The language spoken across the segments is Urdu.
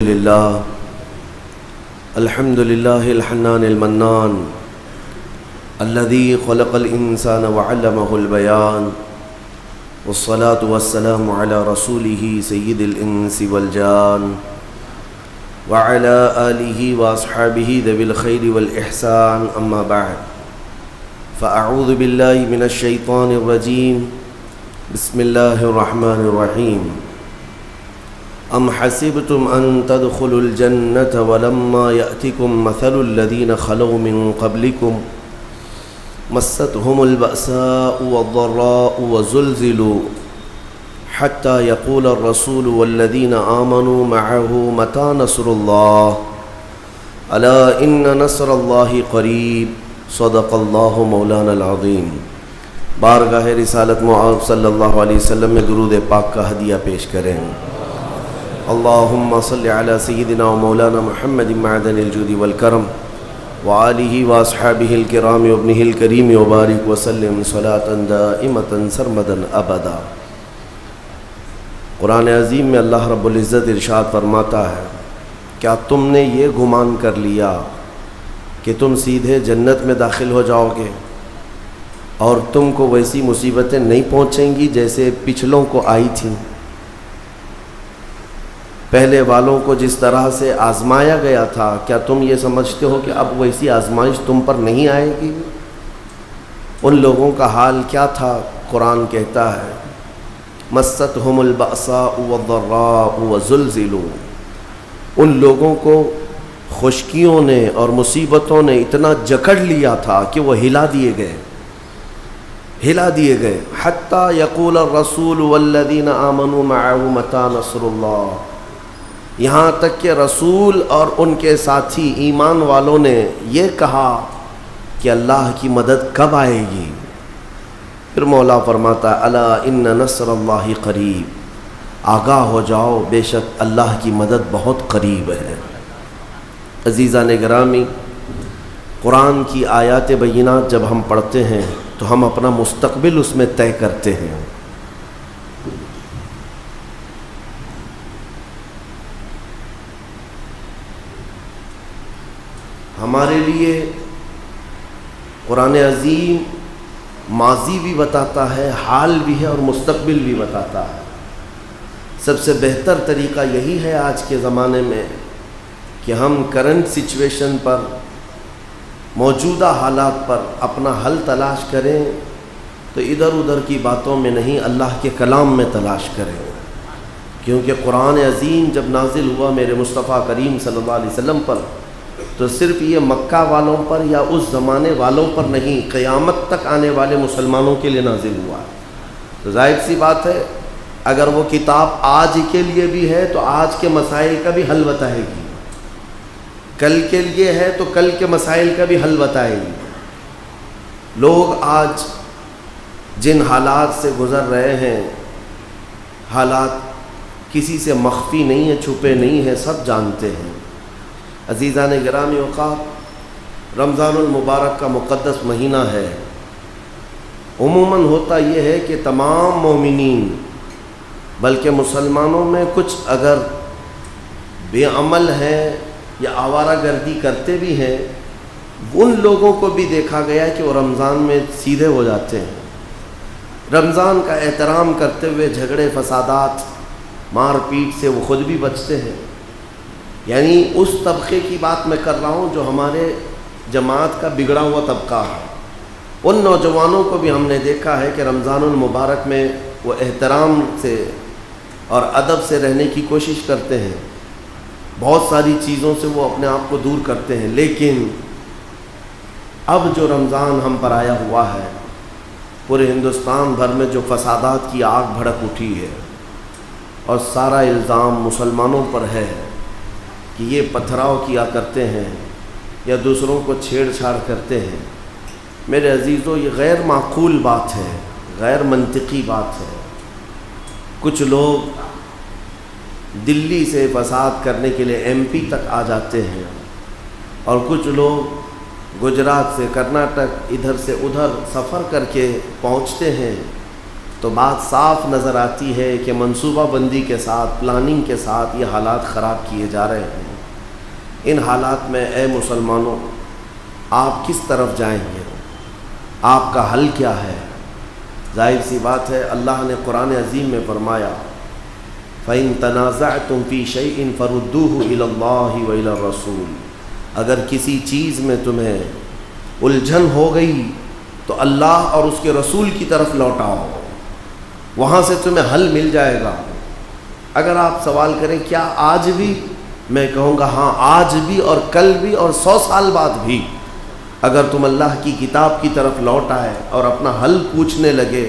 لله الحمد لله الحنان المنان الذي خلق الإنسان وعلمه البيان والصلاة والسلام على رسوله سيد الإنس والجان وعلى آله وأصحابه ذوي الخير والإحسان أما بعد فأعوذ بالله من الشيطان الرجيم بسم الله الرحمن الرحيم أم حسبتم أن تدخلوا الجنة ولما يأتكم مثل الذين خلوا من قبلكم مستهم البأساء والضراء وزلزلوا حتى يقول الرسول والذين آمنوا معه متى نصر الله ألا إن نصر الله قريب صدق الله مولانا العظيم۔ بارگاہ رسالت معاذ صلی اللہ علیہ وسلم میں درود پاک کا ہدیہ پیش کریں۔ اللہم صلی علی سیدنا و مولانا محمد معدن الجود والکرم وآلہ واصحابہ الکرام وابنہ الکریم وبارک وسلم صلاة دائمتا سرمدا ابدا۔ قرآن عظیم میں اللہ رب العزت ارشاد فرماتا ہے، کیا تم نے یہ گمان کر لیا کہ تم سیدھے جنت میں داخل ہو جاؤ گے اور تم کو ویسی مصیبتیں نہیں پہنچیں گی جیسے پچھلوں کو آئی تھیں؟ پہلے والوں کو جس طرح سے آزمایا گیا تھا، کیا تم یہ سمجھتے ہو کہ اب ویسی آزمائش تم پر نہیں آئے گی؟ ان لوگوں کا حال کیا تھا؟ قرآن کہتا ہے مستهم البأساء والضراء وزلزلوا، ان لوگوں کو خشکیوں نے اور مصیبتوں نے اتنا جکڑ لیا تھا کہ وہ ہلا دیے گئے حتی یقول الرسول والذین آمنوا معه متى نصر اللہ، یہاں تک کہ رسول اور ان کے ساتھی ایمان والوں نے یہ کہا کہ اللہ کی مدد کب آئے گی؟ پھر مولا فرماتا الا ان نصر اللہ قریب، آگاہ ہو جاؤ بے شک اللہ کی مدد بہت قریب ہے۔ عزیزان گرامی، قرآن کی آیات بینات جب ہم پڑھتے ہیں تو ہم اپنا مستقبل اس میں طے کرتے ہیں۔ ہمارے لیے قرآن عظیم ماضی بھی بتاتا ہے، حال بھی ہے اور مستقبل بھی بتاتا ہے۔ سب سے بہتر طریقہ یہی ہے آج کے زمانے میں کہ ہم کرنٹ سچویشن پر، موجودہ حالات پر اپنا حل تلاش کریں، تو ادھر ادھر کی باتوں میں نہیں، اللہ کے کلام میں تلاش کریں۔ کیونکہ قرآن عظیم جب نازل ہوا میرے مصطفیٰ کریم صلی اللہ علیہ وسلم پر، تو صرف یہ مکہ والوں پر یا اس زمانے والوں پر نہیں، قیامت تک آنے والے مسلمانوں کے لیے نازل ہوا۔ تو ظاہر سی بات ہے، اگر وہ کتاب آج کے لیے بھی ہے تو آج کے مسائل کا بھی حل بتائے گی، کل کے لیے ہے تو کل کے مسائل کا بھی حل بتائے گی۔ لوگ آج جن حالات سے گزر رہے ہیں، حالات کسی سے مخفی نہیں ہیں، چھپے نہیں ہیں، سب جانتے ہیں۔ عزیزان گرامی اوقات، رمضان المبارک کا مقدس مہینہ ہے۔ عموماً ہوتا یہ ہے کہ تمام مومنین، بلکہ مسلمانوں میں کچھ اگر بے عمل ہیں یا آوارہ گردی کرتے بھی ہیں، ان لوگوں کو بھی دیکھا گیا کہ وہ رمضان میں سیدھے ہو جاتے ہیں۔ رمضان کا احترام کرتے ہوئے جھگڑے فسادات، مار پیٹ سے وہ خود بھی بچتے ہیں۔ یعنی اس طبقے کی بات میں کر رہا ہوں جو ہمارے جماعت کا بگڑا ہوا طبقہ ہے۔ ان نوجوانوں کو بھی ہم نے دیکھا ہے کہ رمضان المبارک میں وہ احترام سے اور ادب سے رہنے کی کوشش کرتے ہیں، بہت ساری چیزوں سے وہ اپنے آپ کو دور کرتے ہیں۔ لیکن اب جو رمضان ہم پر آیا ہوا ہے، پورے ہندوستان بھر میں جو فسادات کی آگ بھڑک اٹھی ہے اور سارا الزام مسلمانوں پر ہے کہ یہ پتھراؤ کیا کرتے ہیں یا دوسروں کو چھیڑ چھاڑ کرتے ہیں، میرے عزیزو یہ غیر معقول بات ہے، غیر منطقی بات ہے۔ کچھ لوگ دلی سے فساد کرنے کے لیے ایم پی تک آ جاتے ہیں، اور کچھ لوگ گجرات سے کرناٹک ادھر سے ادھر سفر کر کے پہنچتے ہیں، تو بات صاف نظر آتی ہے کہ منصوبہ بندی کے ساتھ، پلاننگ کے ساتھ یہ حالات خراب کیے جا رہے ہیں۔ ان حالات میں اے مسلمانوں، آپ کس طرف جائیں گے؟ آپ کا حل کیا ہے؟ ظاہر سی بات ہے، اللہ نے قرآن عظیم میں فرمایا فَإِن تَنَازَعْتُمْ فِي شَيْءٍ فَرُدُّوهُ إِلَى اللَّهِ وَإِلَى الرَّسُولِ، اگر کسی چیز میں تمہیں الجھن ہو گئی تو اللہ اور اس کے رسول کی طرف لوٹاؤ، وہاں سے تمہیں حل مل جائے گا۔ اگر آپ سوال کریں کیا آج بھی، میں کہوں گا ہاں، آج بھی اور کل بھی اور 100 سال بعد بھی اگر تم اللہ کی کتاب کی طرف لوٹ آئے اور اپنا حل پوچھنے لگے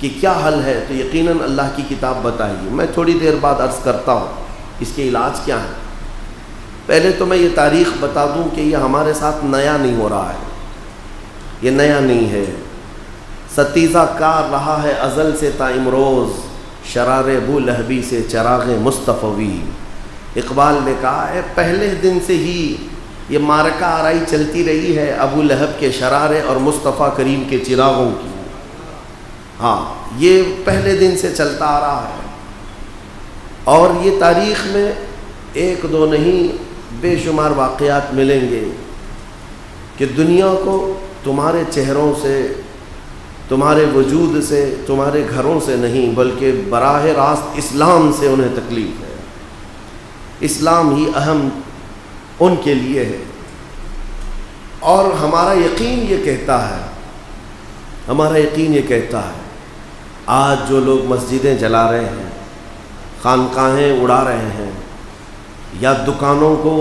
کہ کیا حل ہے، تو یقیناً اللہ کی کتاب بتائے گی۔ میں تھوڑی دیر بعد عرض کرتا ہوں اس کے علاج کیا ہے۔ پہلے تو میں یہ تاریخ بتا دوں کہ یہ ہمارے ساتھ نیا نہیں ہو رہا ہے، یہ نیا نہیں ہے، ستیزہ کار رہا ہے ازل سے تا امروز، شرار ابو لہبی سے چراغ مصطفی۔ اقبال نے کہا ہے پہلے دن سے ہی یہ معرکہ آرائی چلتی رہی ہے ابو لہب کے شرارے اور مصطفیٰ کریم کے چراغوں کی۔ ہاں، یہ پہلے دن سے چلتا آ رہا ہے، اور یہ تاریخ میں ایک دو نہیں بے شمار واقعات ملیں گے کہ دنیا کو تمہارے چہروں سے، تمہارے وجود سے، تمہارے گھروں سے نہیں بلکہ براہ راست اسلام سے انہیں تکلیف ہے۔ اسلام ہی اہم ان کے لیے ہے، اور ہمارا یقین یہ کہتا ہے، ہمارا یقین یہ کہتا ہے آج جو لوگ مسجدیں جلا رہے ہیں، خانقاہیں اڑا رہے ہیں، یا دکانوں کو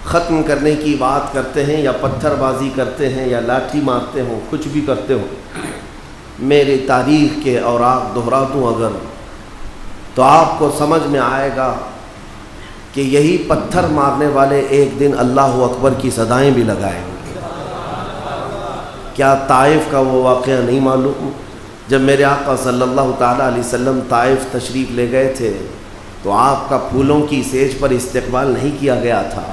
ختم کرنے کی بات کرتے ہیں، یا پتھر بازی کرتے ہیں، یا لاٹھی مارتے ہوں، کچھ بھی کرتے ہوں، میرے تاریخ کے اوراق دہرا دوں اگر، تو آپ کو سمجھ میں آئے گا کہ یہی پتھر مارنے والے ایک دن اللہ اکبر کی صدائیں بھی لگائیں گے۔ کیا طائف کا وہ واقعہ نہیں معلوم؟ جب میرے آقا صلی اللہ تعالیٰ علیہ وسلم طائف تشریف لے گئے تھے تو آپ کا پھولوں کی سیج پر استقبال نہیں کیا گیا تھا،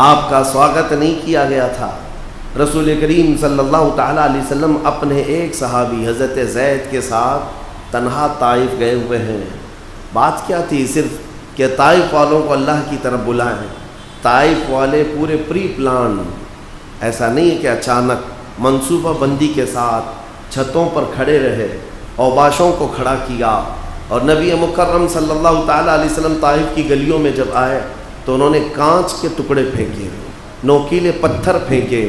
آپ کا سواگت نہیں کیا گیا تھا۔ رسول کریم صلی اللہ تعالیٰ علیہ وسلم اپنے ایک صحابی حضرت زید کے ساتھ تنہا طائف گئے ہوئے ہیں۔ بات کیا تھی؟ صرف کہ طائف والوں کو اللہ کی طرف بلائیں۔ طائف والے پورے پری پلان، ایسا نہیں ہے کہ اچانک، منصوبہ بندی کے ساتھ چھتوں پر کھڑے رہے، اوباشوں کو کھڑا کیا، اور نبی مکرم صلی اللہ تعالیٰ علیہ وسلم طائف کی گلیوں میں جب آئے تو انہوں نے کانچ کے ٹکڑے پھینکے، نوکیلے پتھر پھینکے،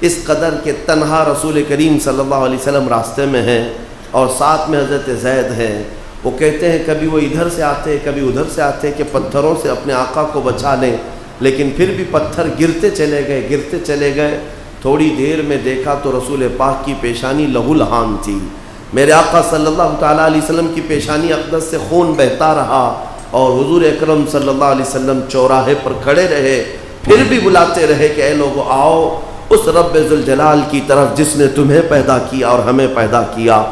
اس قدر کہ تنہا رسول کریم صلی اللہ علیہ وسلم راستے میں ہیں اور ساتھ میں حضرت زید ہیں۔ وہ کہتے ہیں کبھی وہ ادھر سے آتے کبھی ادھر سے آتے کہ پتھروں سے اپنے آقا کو بچا لیں، لیکن پھر بھی پتھر گرتے چلے گئے۔ تھوڑی دیر میں دیکھا تو رسول پاک کی پیشانی لہو لہان تھی، میرے آقا صلی اللہ تعالیٰ علیہ وسلم کی پیشانی اقدس سے خون بہتا رہا، اور حضور اکرم صلی اللہ علیہ وسلم چوراہے پر کھڑے رہے، پھر بھی بلاتے رہے کہ اے لوگو آؤ اس رب ذوالجلال کی طرف جس نے تمہیں پیدا کیا اور ہمیں پیدا کیا۔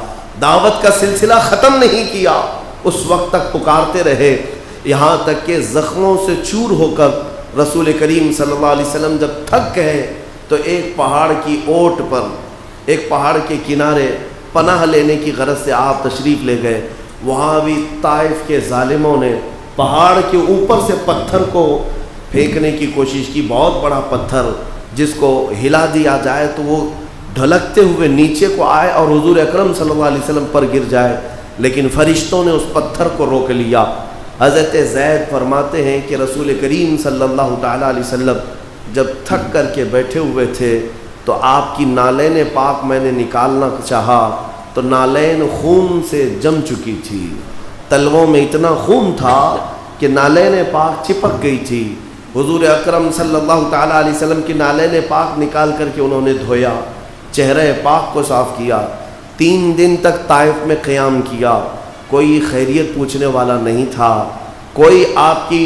دعوت کا سلسلہ ختم نہیں کیا، اس وقت تک پکارتے رہے، یہاں تک کہ زخموں سے چور ہو کر رسول کریم صلی اللہ علیہ وسلم جب تھک گئے تو ایک پہاڑ کی اوٹ پر، ایک پہاڑ کے کنارے پناہ لینے کی غرض سے آپ تشریف لے گئے۔ وہاں بھی طائف کے ظالموں نے پہاڑ کے اوپر سے پتھر کو پھینکنے کی کوشش کی، بہت بڑا پتھر جس کو ہلا دیا جائے تو وہ ڈھلکتے ہوئے نیچے کو آئے اور حضور اکرم صلی اللہ علیہ وسلم پر گر جائے، لیکن فرشتوں نے اس پتھر کو روک لیا۔ حضرت زید فرماتے ہیں کہ رسول کریم صلی اللہ تعالیٰ علیہ وسلم جب تھک کر کے بیٹھے ہوئے تھے تو آپ کی نالین پاک میں نے نکالنا چاہا تو نالین خون سے جم چکی تھی، تلووں میں اتنا خون تھا کہ نالین پاک چپک گئی تھی۔ حضور اکرم صلی اللہ تعالیٰ علیہ وسلم کی نالین پاک نکال کر کے انہوں نے دھویا، چہرہ پاک کو صاف کیا، 3 دن تک طائف میں قیام کیا، کوئی خیریت پوچھنے والا نہیں تھا، کوئی آپ کی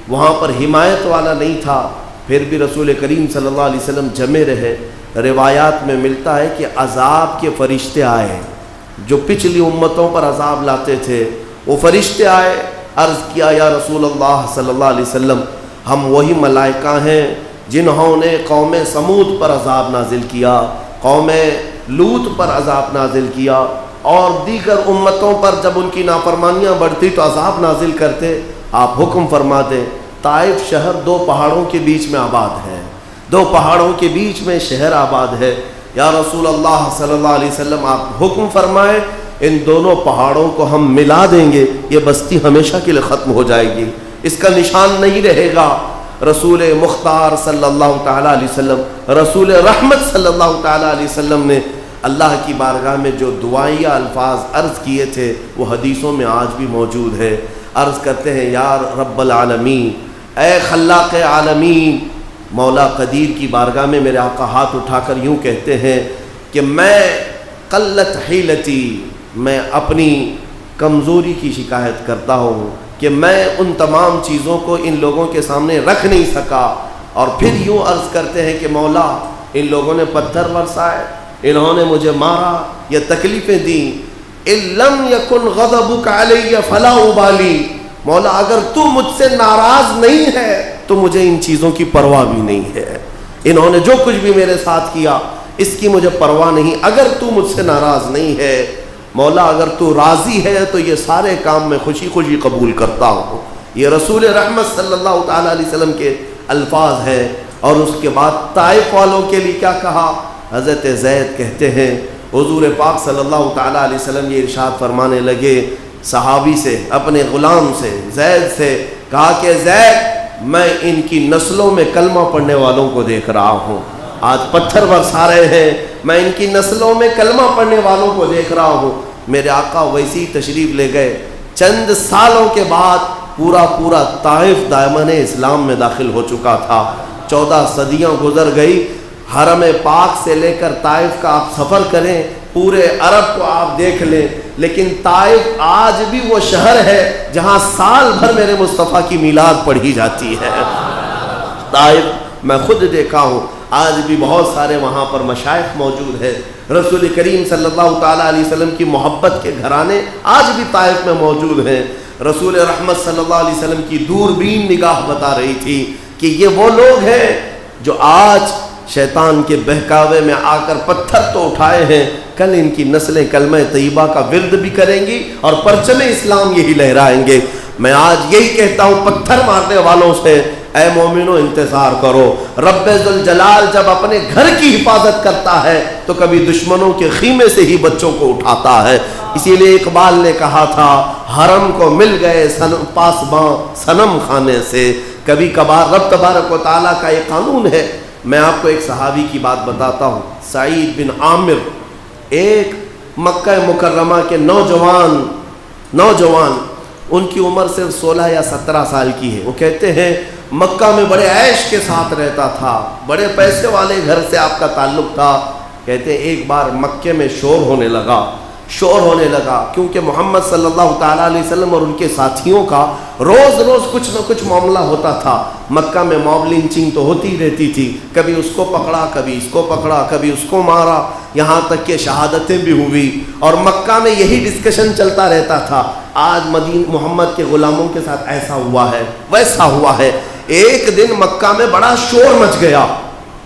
وہاں پر حمایت والا نہیں تھا، پھر بھی رسول کریم صلی اللہ علیہ وسلم جمے رہے۔ روایات میں ملتا ہے کہ عذاب کے فرشتے آئے، جو پچھلی امتوں پر عذاب لاتے تھے، وہ فرشتے آئے، عرض کیا یا رسول اللہ صلی اللہ علیہ وسلم، ہم وہی ملائکہ ہیں جنہوں نے قوم سمود پر عذاب نازل کیا، قوم لوط پر عذاب نازل کیا، اور دیگر امتوں پر جب ان کی نافرمانیاں بڑھتی تو عذاب نازل کرتے، آپ حکم فرما دیں طائف شہر 2 پہاڑوں کے بیچ میں آباد ہے، 2 پہاڑوں کے بیچ میں شہر آباد ہے، یا رسول اللہ صلی اللہ علیہ وسلم آپ حکم فرمائیں ان دونوں پہاڑوں کو ہم ملا دیں گے، یہ بستی ہمیشہ کے لیے ختم ہو جائے گی، اس کا نشان نہیں رہے گا۔ رسول مختار صلی اللہ تعالیٰ علیہ وسلم، رسول رحمت صلی اللہ تعالیٰ علیہ وسلم نے اللہ کی بارگاہ میں جو دعائیہ الفاظ عرض کیے تھے وہ حدیثوں میں آج بھی موجود ہے۔ عرض کرتے ہیں یا رب العالمین، اے خلاق عالمین، مولا قدیر کی بارگاہ میں میرے آقا ہاتھ اٹھا کر یوں کہتے ہیں کہ میں قلت حیلتی، میں اپنی کمزوری کی شکایت کرتا ہوں کہ میں ان تمام چیزوں کو ان لوگوں کے سامنے رکھ نہیں سکا، اور پھر یوں عرض کرتے ہیں کہ مولا ان لوگوں نے پتھر برسائے، انہوں نے مجھے مارا یا تکلیفیں دیں، ان لم یکن غضبک علی فلا ابالی، مولا اگر تو مجھ سے ناراض نہیں ہے تو مجھے ان چیزوں کی پرواہ بھی نہیں ہے، انہوں نے جو کچھ بھی میرے ساتھ کیا اس کی مجھے پرواہ نہیں، اگر تو مجھ سے ناراض نہیں ہے مولا، اگر تو راضی ہے تو یہ سارے کام میں خوشی خوشی قبول کرتا ہوں۔ یہ رسول رحمت صلی اللہ تعالیٰ علیہ وسلم کے الفاظ ہیں۔ اور اس کے بعد طائف والوں کے لیے کیا کہا؟ حضرت زید کہتے ہیں حضور پاک صلی اللہ تعالیٰ علیہ وسلم یہ ارشاد فرمانے لگے صحابی سے، اپنے غلام سے، زید سے، کہا کہ زید میں ان کی نسلوں میں کلمہ پڑھنے والوں کو دیکھ رہا ہوں، آج پتھر برسا رہے ہیں، میں ان کی نسلوں میں کلمہ پڑھنے والوں کو دیکھ رہا ہوں۔ میرے آقا ویسی تشریف لے گئے، چند سالوں کے بعد پورا طائف دامن اسلام میں داخل ہو چکا تھا، 14 صدیاں گزر گئی، حرم پاک سے لے کر طائف کا آپ سفر کریں، پورے عرب کو آپ دیکھ لیں، لیکن طائف آج بھی وہ شہر ہے جہاں سال بھر میرے مصطفیٰ کی میلاد پڑھی جاتی ہے۔ طائف میں خود دیکھا ہوں، آج بھی بہت سارے وہاں پر مشائخ موجود ہیں، رسول کریم صلی اللہ تعالیٰ علیہ وسلم کی محبت کے گھرانے آج بھی طائف میں موجود ہیں۔ رسول رحمت صلی اللہ علیہ وسلم کی دوربین نگاہ بتا رہی تھی کہ یہ وہ لوگ ہیں جو آج شیطان کے بہکاوے میں آ کر پتھر تو اٹھائے ہیں، کل ان کی نسلیں کلمہ طیبہ کا ورد بھی کریں گی اور پرچم اسلام یہی لہرائیں گے۔ میں آج یہی کہتا ہوں پتھر مارنے والوں سے، اے مومنو انتظار کرو، رب ذوالجلال جب اپنے گھر کی حفاظت کرتا ہے تو کبھی دشمنوں کے خیمے سے ہی بچوں کو اٹھاتا ہے۔ اسی لیے اقبال نے کہا تھا حرم کو مل گئے پاسباں صنم خانے سے، کبھی کبھار رب تبارک و تعالیٰ کا یہ قانون ہے۔ میں آپ کو ایک صحابی کی بات بتاتا ہوں، سعید بن عامر، ایک مکہ مکرمہ کے نوجوان ان کی عمر صرف 16 یا 17 سال کی ہے۔ وہ کہتے ہیں مکہ میں بڑے عیش کے ساتھ رہتا تھا، بڑے پیسے والے گھر سے آپ کا تعلق تھا۔ کہتے ہیں ایک بار مکے میں شور ہونے لگا کیونکہ محمد صلی اللہ تعالیٰ علیہ وسلم اور ان کے ساتھیوں کا روز کچھ نہ کچھ معاملہ ہوتا تھا۔ مکہ میں موب لنچنگ تو ہوتی رہتی تھی، کبھی اس کو پکڑا، کبھی اس کو پکڑا، کبھی اس کو مارا، یہاں تک کہ شہادتیں بھی ہوئی، اور مکہ میں یہی ڈسکشن چلتا رہتا تھا۔ آج محمد کے غلاموں کے ساتھ ایسا ہوا ہے، ویسا ہوا ہے۔ ایک دن مکہ میں بڑا شور مچ گیا۔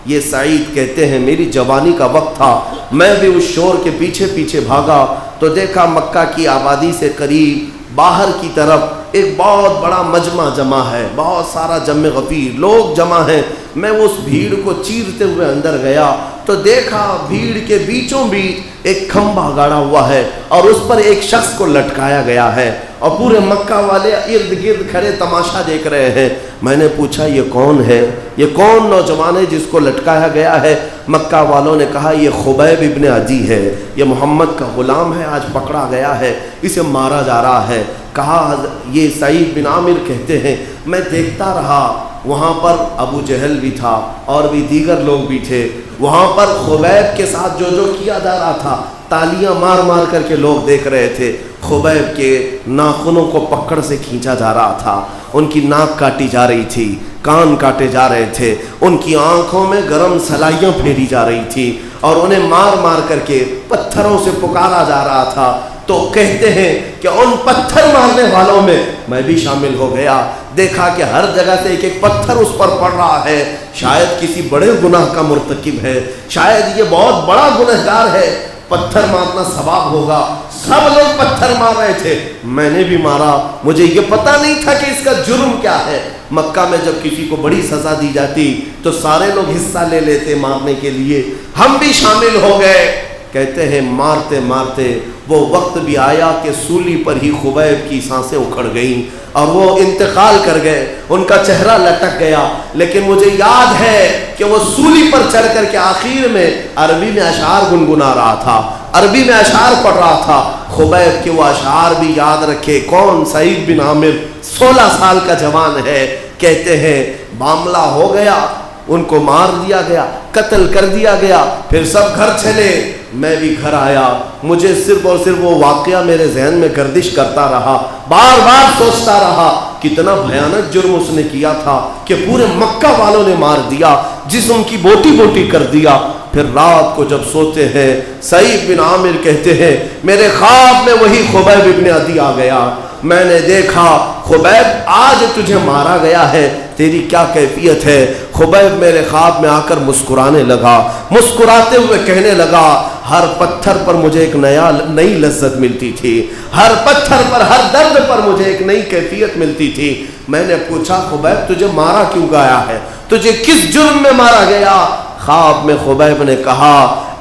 یہ سعید کہتے ہیں میری جوانی کا وقت تھا، میں بھی اس شور کے پیچھے بھاگا تو دیکھا مکہ کی آبادی سے قریب باہر کی طرف ایک بہت بڑا مجمع جمع ہے، بہت سارا جمع غفیر لوگ جمع ہیں۔ میں اس بھیڑ کو چیرتے ہوئے اندر گیا تو دیکھا بھیڑ کے بیچوں بیچ ایک کھمبا گاڑا ہوا ہے اور اس پر ایک شخص کو لٹکایا گیا ہے، اور پورے مکہ والے ارد گرد کھڑے تماشا دیکھ رہے ہیں۔ میں نے پوچھا یہ کون ہے، یہ کون نوجوان ہے جس کو لٹکایا گیا ہے؟ مکہ والوں نے کہا یہ خبیب ابن عدی ہے، یہ محمد کا غلام ہے، آج پکڑا گیا ہے، اسے مارا جا رہا ہے۔ کہا یہ سعید بن عامر کہتے ہیں میں دیکھتا رہا، وہاں پر ابو جہل بھی تھا اور بھی دیگر لوگ بھی تھے، وہاں پر خبیب کے ساتھ جو کیا جا رہا تھا، تالیاں مار کر کے لوگ دیکھ رہے تھے۔ خبیب کے ناخنوں کو پکڑ سے کھینچا جا رہا تھا، ان کی ناک کاٹی جا رہی تھی، کان کاٹے جا رہے تھے، ان کی آنکھوں میں گرم سلائیاں پھیری جا رہی تھی، اور انہیں مار کر کے پتھروں سے پکارا جا رہا تھا۔ تو کہتے ہیں کہ ان پتھر مارنے والوں میں میں بھی شامل ہو گیا، دیکھا کہ ہر جگہ سے ایک پتھر اس پر پڑ رہا ہے، شاید کسی بڑے گناہ کا مرتکب ہے، شاید یہ بہت بڑا گنہگار ہے۔ پتھر مارنا ثواب ہوگا. سب لوگ پتھر مار رہے تھے, میں نے بھی مارا. مجھے یہ پتا نہیں تھا کہ اس کا جرم کیا ہے. مکہ میں جب کسی کو بڑی سزا دی جاتی تو سارے لوگ حصہ لے لیتے مارنے کے لیے, ہم بھی شامل ہو گئے. کہتے ہیں مارتے مارتے وہ وقت بھی آیا کہ سولی پر ہی خبیب کی سانسیں اکھڑ گئیں اور وہ انتقال کر گئے, ان کا چہرہ لٹک گیا. لیکن مجھے یاد ہے کہ وہ سولی پر چڑھ کر کے آخر میں عربی میں اشعار گنگنا رہا تھا, عربی میں اشعار پڑھ رہا تھا. خبیب کے وہ اشعار بھی یاد رکھے. کون؟ سعید بن عامر, 16 سال کا جوان ہے. کہتے ہیں معاملہ ہو گیا, ان کو مار دیا گیا, قتل کر دیا گیا. پھر سب گھر چلے, میں بھی گھر آیا. مجھے صرف اور صرف وہ واقعہ میرے ذہن میں گردش کرتا رہا, بار بار سوچتا رہا کتنا بھیانک جرم اس نے کیا تھا کہ پورے مکہ والوں نے مار دیا, جسم کی بوٹی بوٹی کر دیا. پھر رات کو جب سوتے ہیں, سعید بن عامر کہتے ہیں میرے خواب میں وہی خبیب ابن عدی آ گیا. میں نے دیکھا خبیب آج تجھے مارا گیا ہے, تیری کیا کیفیت ہے؟ خبیب میرے خواب میں آ کر مسکرانے لگا, مسکراتے ہوئے کہنے لگا ہر پتھر پر مجھے ایک نئی لذت ملتی تھی, ہر پتھر پر, ہر درد پر مجھے ایک نئی کیفیت ملتی تھی. میں نے پوچھا خبیب تجھے مارا کیوں گیا ہے, تجھے کس جرم میں مارا گیا؟ خواب میں خبیب نے کہا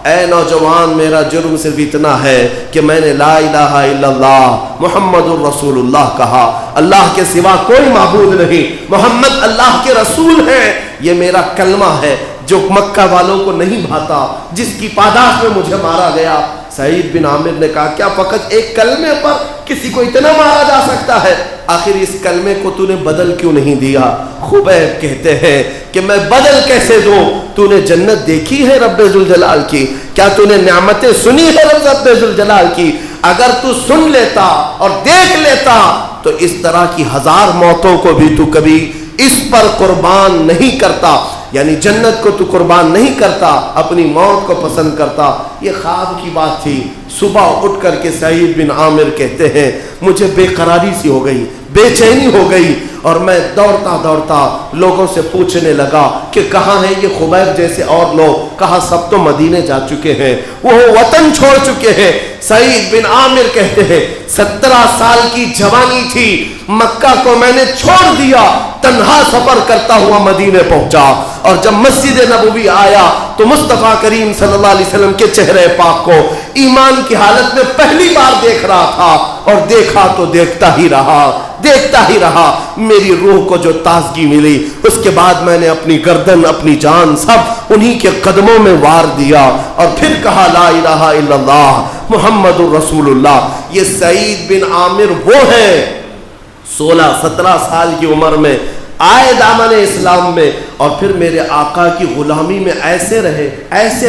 اے نوجوان, میرا جرم صرف اتنا ہے کہ میں نے لا الہ الا اللہ محمد الرسول اللہ کہا. اللہ کے سوا کوئی معبود نہیں, محمد اللہ کے رسول ہیں. یہ میرا کلمہ ہے جو مکہ والوں کو نہیں بھاتا, جس کی پاداش میں مجھے مارا گیا. سعید بن عامر نے کہا کیا فقط ایک کلمے پر کسی کو اتنا مارا جا سکتا ہے؟ آخر اس کلمے کو تو نے بدل کیوں نہیں دیا؟ خبیب کہتے ہیں کہ میں بدل کیسے دوں؟ تو نے جنت دیکھی ہے رب ذوالجلال کی؟ کیا تو نے نعمتیں سنی ہے رب ذوالجلال کی؟ اگر تو سن لیتا اور دیکھ لیتا تو اس طرح کی 1000 موتوں کو بھی تو کبھی اس پر قربان نہیں کرتا, یعنی جنت کو تو قربان نہیں کرتا, اپنی موت کو پسند کرتا. یہ خواب کی بات تھی. صبح اٹھ کر کے سعید بن عامر کہتے ہیں مجھے بے قراری سی ہو گئی, بے چینی ہو گئی, اور میں دوڑتا دوڑتا لوگوں سے پوچھنے لگا کہ کہاں ہیں یہ خبیب جیسے اور لوگ؟ کہا سب تو مدینے جا چکے ہیں, وہ وطن چھوڑ چکے ہیں. سعید بن عامر کہتے ہیں 17 سال کی جوانی تھی, مکہ کو میں نے چھوڑ دیا, تنہا سفر کرتا ہوا مدینے پہنچا, اور جب مسجد نبوی آیا تو مصطفیٰ کریم صلی اللہ علیہ وسلم کے چہرے پاک کو ایمان کی حالت میں پہلی بار دیکھ رہا تھا, اور دیکھا تو دیکھتا ہی رہا. میری روح کو جو تازگی ملی, اس کے بعد میں نے اپنی گردن, اپنی جان سب انہی کے قدموں میں وار دیا, اور پھر کہا لا الہ الا اللہ محمد الرسول اللہ. یہ سعید بن عامر وہ ہیں 16-17 سال کی عمر میں آئے دامن اسلام میں, اور پھر میرے آقا کی غلامی میں ایسے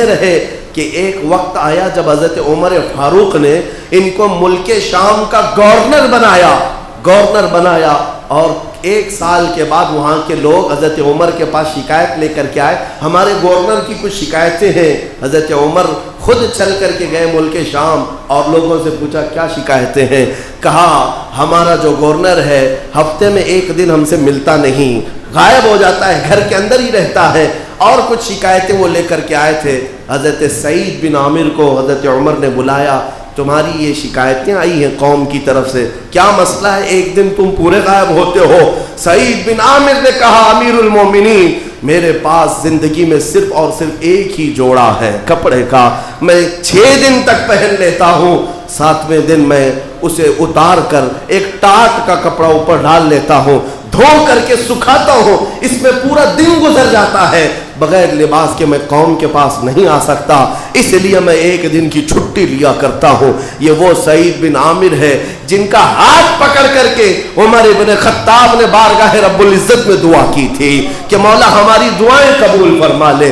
رہے کہ ایک وقت آیا جب حضرت عمر فاروق نے ان کو ملک شام کا گورنر بنایا, اور 1 سال کے بعد وہاں کے لوگ حضرت عمر کے پاس شکایت لے کر کے آئے, ہمارے گورنر کی کچھ شکایتیں ہیں. حضرت عمر خود چل کر کے گئے ملک شام, اور لوگوں سے پوچھا کیا شکایتیں ہیں؟ کہا ہمارا جو گورنر ہے ہفتے میں 1 دن ہم سے ملتا نہیں, غائب ہو جاتا ہے, گھر کے اندر ہی رہتا ہے. اور کچھ شکایتیں وہ لے کر کے آئے تھے. حضرت سعید بن عامر کو حضرت عمر نے بلایا, تمہاری یہ شکایتیں آئی ہیں قوم کی طرف سے, کیا مسئلہ ہے؟ 1 دن تم پورے غائب ہوتے ہو. سعید بن عامر نے کہا امیر المومنین, میرے پاس زندگی میں صرف اور صرف ایک ہی جوڑا ہے کپڑے کا, میں 6 دن تک پہن لیتا ہوں, 7ویں دن میں اسے اتار کر ایک ٹاٹ کا کپڑا اوپر ڈال لیتا ہوں, دھو کر کے سکھاتا ہوں, اس میں پورا دن گزر جاتا ہے, بغیر لباس کے میں قوم کے پاس نہیں آ سکتا, اس لیے میں 1 دن کی چھٹی لیا کرتا ہوں. یہ وہ سعید بن عامر ہے جن کا ہاتھ پکڑ کر کے عمر ابن خطاب نے بارگاہ رب العزت میں دعا کی تھی کہ مولا ہماری دعائیں قبول فرما لے.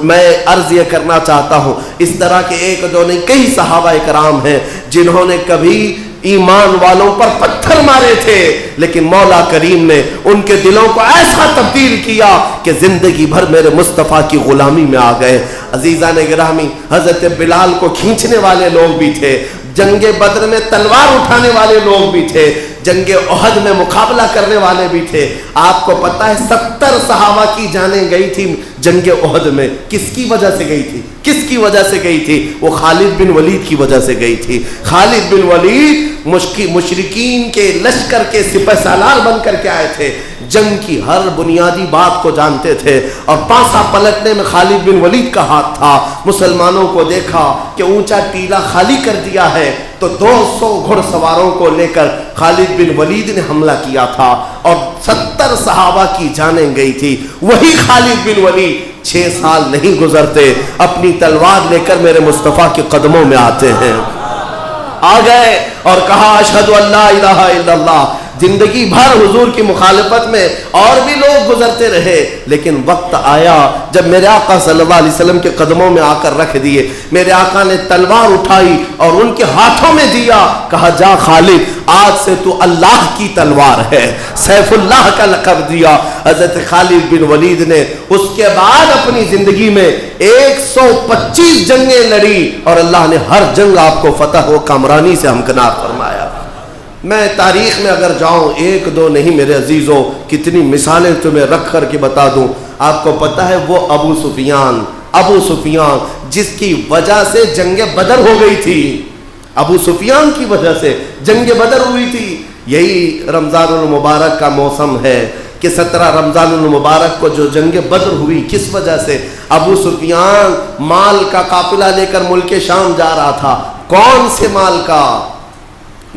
میں عرض یہ کرنا چاہتا ہوں, اس طرح کے 1-2 نہیں کئی صحابہ کرام ہیں جنہوں نے کبھی ایمان والوں پر پتھر مارے تھے, لیکن مولا کریم نے ان کے دلوں کو ایسا تبدیل کیا کہ زندگی بھر میرے مصطفیٰ کی غلامی میں آ گئے. عزیزان گرامی, حضرت بلال کو کھینچنے والے لوگ بھی تھے, جنگ بدر میں تلوار اٹھانے والے لوگ بھی تھے, جنگ احد میں مقابلہ کرنے والے بھی تھے. آپ کو پتہ ہے 70 صحابہ کی جانیں گئی تھی جنگ احد میں. کس کی وجہ سے گئی تھی؟ کس کی وجہ سے گئی تھی؟ وہ خالد بن ولید کی وجہ سے گئی تھی. خالد بن ولید مشرکین کے لشکر کے سپہ سالار بن کر کے آئے تھے. جنگ کی ہر بنیادی بات کو جانتے تھے اور پاسا پلٹنے میں خالد بن ولید کا ہاتھ تھا. مسلمانوں کو دیکھا کہ اونچا ٹیلا خالی کر دیا ہے تو 200 گھڑ سواروں کو لے کر خالد بن ولید نے حملہ کیا تھا اور 70 صحابہ کی جانیں گئی تھی. وہی خالد بن ولید 6 سال نہیں گزرتے اپنی تلوار لے کر میرے مصطفیٰ کے قدموں میں آتے ہیں. آ گئے اور کہا اشہد ان لا الہ الا اللہ. زندگی بھر حضور کی مخالفت میں اور بھی لوگ گزرتے رہے لیکن وقت آیا جب میرے آقا صلی اللہ علیہ وسلم کے قدموں میں آ کر رکھ دیے. میرے آقا نے تلوار اٹھائی اور ان کے ہاتھوں میں دیا. کہا جا خالد آج سے تو اللہ کی تلوار ہے. سیف اللہ کا لقب دیا. حضرت خالد بن ولید نے اس کے بعد اپنی زندگی میں 125 جنگیں لڑی اور اللہ نے ہر جنگ آپ کو فتح و کامرانی سے ہمکنار فرمایا. میں تاریخ میں اگر جاؤں 1-2 نہیں میرے عزیزوں, کتنی مثالیں تمہیں رکھ کر کے بتا دوں. آپ کو پتہ ہے وہ ابو سفیان جس کی وجہ سے جنگ بدر ہو گئی تھی. ابو سفیان کی وجہ سے جنگ بدر ہوئی تھی. یہی رمضان المبارک کا موسم ہے کہ 17 رمضان المبارک کو جو جنگ بدر ہوئی کس وجہ سے؟ ابو سفیان مال کا قافلہ لے کر ملک شام جا رہا تھا. کون سے مال کا؟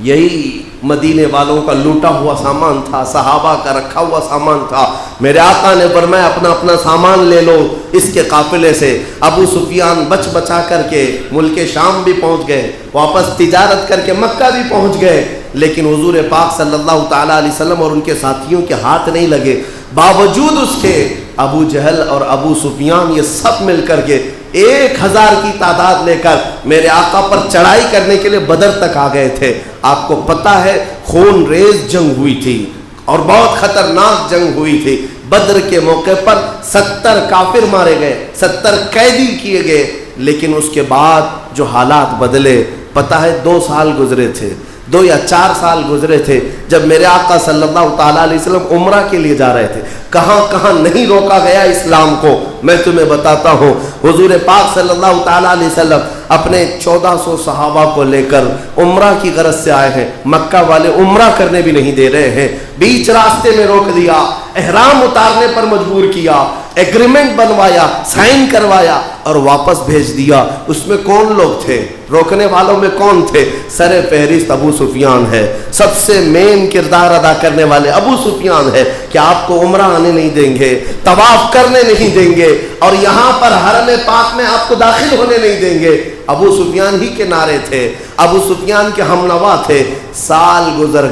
یہی مدینے والوں کا لوٹا ہوا سامان تھا, صحابہ کا رکھا ہوا سامان تھا. میرے آقا نے فرمایا اپنا اپنا سامان لے لو اس کے قافلے سے. ابو سفیان بچا کر کے ملک شام بھی پہنچ گئے, واپس تجارت کر کے مکہ بھی پہنچ گئے, لیکن حضور پاک صلی اللہ تعالیٰ علیہ وسلم اور ان کے ساتھیوں کے ہاتھ نہیں لگے. باوجود اس کے ابو جہل اور ابو سفیان یہ سب مل کر کے 1000 کی تعداد لے کر میرے آقا پر چڑھائی کرنے کے لیے بدر تک آ گئے تھے. آپ کو پتہ ہے خون ریز جنگ ہوئی تھی اور بہت خطرناک جنگ ہوئی تھی. بدر کے موقع پر 70 کافر مارے گئے, 70 قیدی کیے گئے, لیکن اس کے بعد جو حالات بدلے پتہ ہے 2 سال گزرے تھے, 2 یا 4 سال گزرے تھے جب میرے آقا صلی اللہ تعالیٰ علیہ وسلم عمرہ کے لیے جا رہے تھے. کہاں کہاں نہیں روکا گیا اسلام کو میں تمہیں بتاتا ہوں. حضور پاک صلی اللہ تعالیٰ علیہ وسلم اپنے 1400 صحابہ کو لے کر عمرہ کی غرض سے آئے ہیں. مکہ والے عمرہ کرنے بھی نہیں دے رہے ہیں, بیچ راستے میں روک دیا, احرام اتارنے پر مجبور کیا, ایگریمنٹ بنوایا, سائن کروایا اور واپس بھیج دیا. اس میں کون لوگ تھے؟ روکنے والوں میں کون تھے؟ سر فہرست ابو سفیان ہے, سب سے مین کردار ادا کرنے والے ابو سفیان ہے کہ آپ کو عمرہ آنے نہیں دیں گے, طواف کرنے نہیں دیں گے اور یہاں پر حرم پاک میں آپ کو داخل ہونے نہیں دیں گے. ابو سفیان ہی کے نعرے تھے, ابو سفیان کے ہمنوا تھے. سال گزر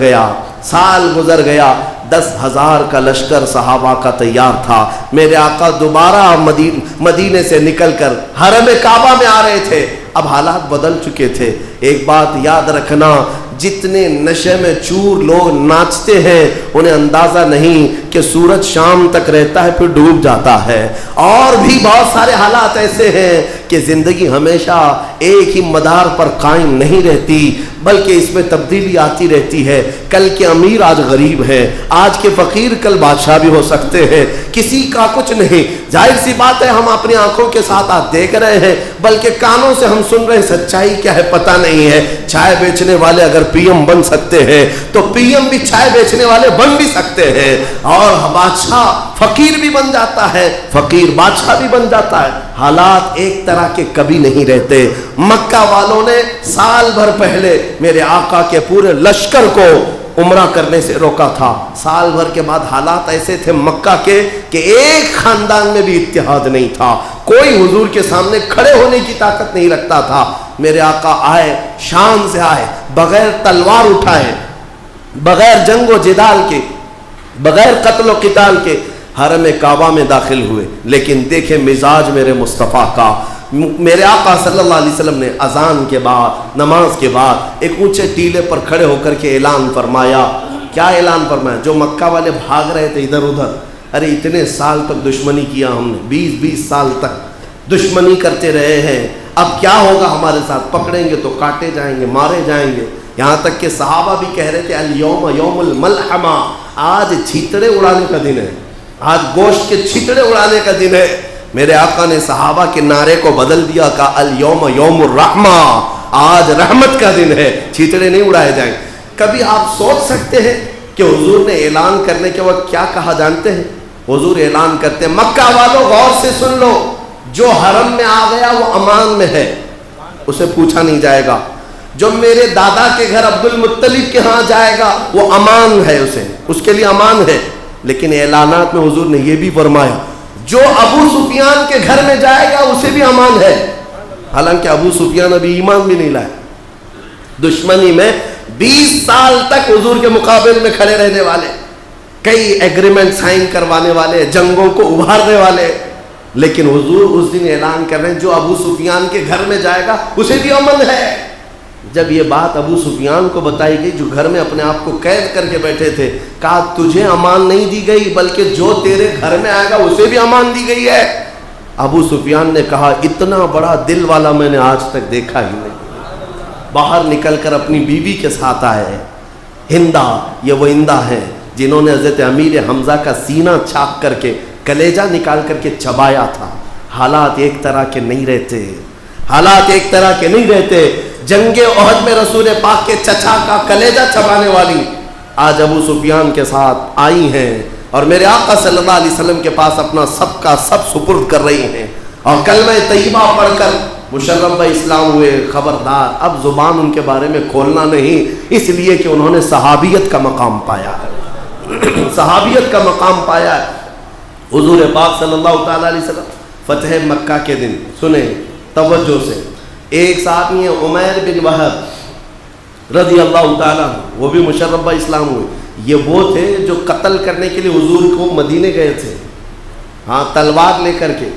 گیا 10,000 کا لشکر صحابہ کا تیار تھا. میرے آقا دوبارہ مدینے سے نکل کر حرم کعبہ میں آ رہے تھے. اب حالات بدل چکے تھے. ایک بات یاد رکھنا, جتنے نشے میں چور لوگ ناچتے ہیں انہیں اندازہ نہیں کہ سورج شام تک رہتا ہے پھر ڈوب جاتا ہے. اور بھی بہت سارے حالات ایسے ہیں کہ زندگی ہمیشہ ایک ہی مدار پر قائم نہیں رہتی بلکہ اس میں تبدیلی آتی رہتی ہے. کل کے امیر آج غریب ہے, آج کے فقیر کل بادشاہ بھی ہو سکتے ہیں. کسی کا کچھ نہیں. ظاہر سی بات ہے ہم اپنی آنکھوں کے ساتھ آج دیکھ رہے ہیں بلکہ کانوں سے ہم سن رہے ہیں, سچائی کیا ہے پتہ نہیں ہے. چائے بیچنے والے اگر پی ایم بن سکتے ہیں تو پی ایم بھی چائے بیچنے والے بن بھی سکتے ہیں, اور بادشاہ فقیر بھی بن جاتا ہے, فقیر بادشاہ بھی بن جاتا ہے. حالات ایک طرح کے کبھی نہیں رہتے. مکہ والوں نے سال بھر پہلے میرے آقا کے پورے لشکر کو عمرہ کرنے سے روکا تھا. سال بھر کے بعد حالات ایسے تھے مکہ کے کہ ایک خاندان میں بھی اتحاد نہیں تھا, کوئی حضور کے سامنے کھڑے ہونے کی طاقت نہیں رکھتا تھا. میرے آقا آئے, شان سے آئے, بغیر تلوار اٹھائے, بغیر جنگ و جدال کے, بغیر قتل و قتال کے حرم کعبہ میں داخل ہوئے. لیکن دیکھیں مزاج میرے مصطفیٰ کا. میرے آقا صلی اللہ علیہ وسلم نے اذان کے بعد, نماز کے بعد ایک اونچے ٹیلے پر کھڑے ہو کر کے اعلان فرمایا. کیا اعلان فرمایا؟ جو مکہ والے بھاگ رہے تھے ادھر ادھر, ارے اتنے سال تک دشمنی کیا ہم نے, 20 سال تک دشمنی کرتے رہے ہیں, اب کیا ہوگا ہمارے ساتھ؟ پکڑیں گے تو کاٹے جائیں گے, مارے جائیں گے. یہاں تک کہ صحابہ بھی کہہ رہے تھے الیوم یوم الملحمہ، آج چھیتڑے اڑانے کا دن ہے، آج گوشت کے چھیتڑے اڑانے کا دن ہے۔ میرے آقا نے صحابہ کے نعرے کو بدل دیا، کہا الیوم یوم الرحمہ، آج رحمت کا دن ہے، چھیتڑے نہیں اڑائے جائیں۔ کبھی آپ سوچ سکتے ہیں کہ حضور نے اعلان کرنے کے وقت کیا کہا جانتے ہیں؟ حضور اعلان کرتے ہیں مکہ والوں غور سے سن لو، جو حرم میں آ گیا وہ امان میں ہے، اسے پوچھا نہیں جائے گا۔ جو میرے دادا کے گھر عبد المطلب کے ہاں جائے گا وہ امان ہے، اسے اس کے لیے امان ہے۔ لیکن اعلانات میں حضور نے یہ بھی فرمایا جو ابو سفیان کے گھر میں جائے گا اسے بھی امان ہے، حالانکہ ابو سفیان ابھی ایمان بھی نہیں لائے، دشمنی میں 20 سال تک حضور کے مقابل میں کھڑے رہنے والے، کئی ایگریمنٹ سائن کروانے والے، جنگوں کو ابھارنے والے، لیکن حضور اس دن اعلان کر رہے ہیں جو ابو سفیان کے گھر میں جائے گا اسے بھی امن ہے۔ جب یہ بات ابو سفیان کو بتائی گئی جو گھر میں اپنے آپ کو قید کر کے بیٹھے تھے، کہا تجھے امان نہیں دی گئی بلکہ جو تیرے گھر میں آئے گا اسے بھی امان دی گئی ہے۔ ابو سفیان نے کہا اتنا بڑا دل والا میں نے آج تک دیکھا ہی نہیں۔ باہر نکل کر اپنی بیوی کے ساتھ آئے، ہندا، یہ وہ ہندا ہیں جنہوں نے حضرت امیر حمزہ کا سینہ چھاپ کر کے کلیجہ نکال کر کے چبایا تھا۔ حالات ایک طرح کے نہیں رہتے، حالات ایک طرح کے نہیں رہتے۔ جنگ احد میں رسول پاک کے چچا کا کلیجہ چبانے والی آج ابو سفیان کے ساتھ آئی ہیں اور میرے آقا صلی اللہ علیہ وسلم کے پاس اپنا سب کا سب سپرد کر رہی ہیں، اور کلمہ طیبہ پڑھ کر مشرف اسلام ہوئے۔ خبردار، اب زبان ان کے بارے میں کھولنا نہیں، اس لیے کہ انہوں نے صحابیت کا مقام پایا ہے، صحابیت کا مقام پایا ہے۔ حضور پاک صلی اللہ تعالیٰ علیہ وسلم فتح مکہ کے دن سنیں توجہ سے، ایک صحابی ہیں عمیر بن وہب رضی اللہ تعالیٰ، وہ بھی مشرف اسلام ہوئے۔ یہ وہ تھے جو قتل کرنے کے لیے حضور کو مدینے گئے تھے، ہاں تلوار لے کر کے۔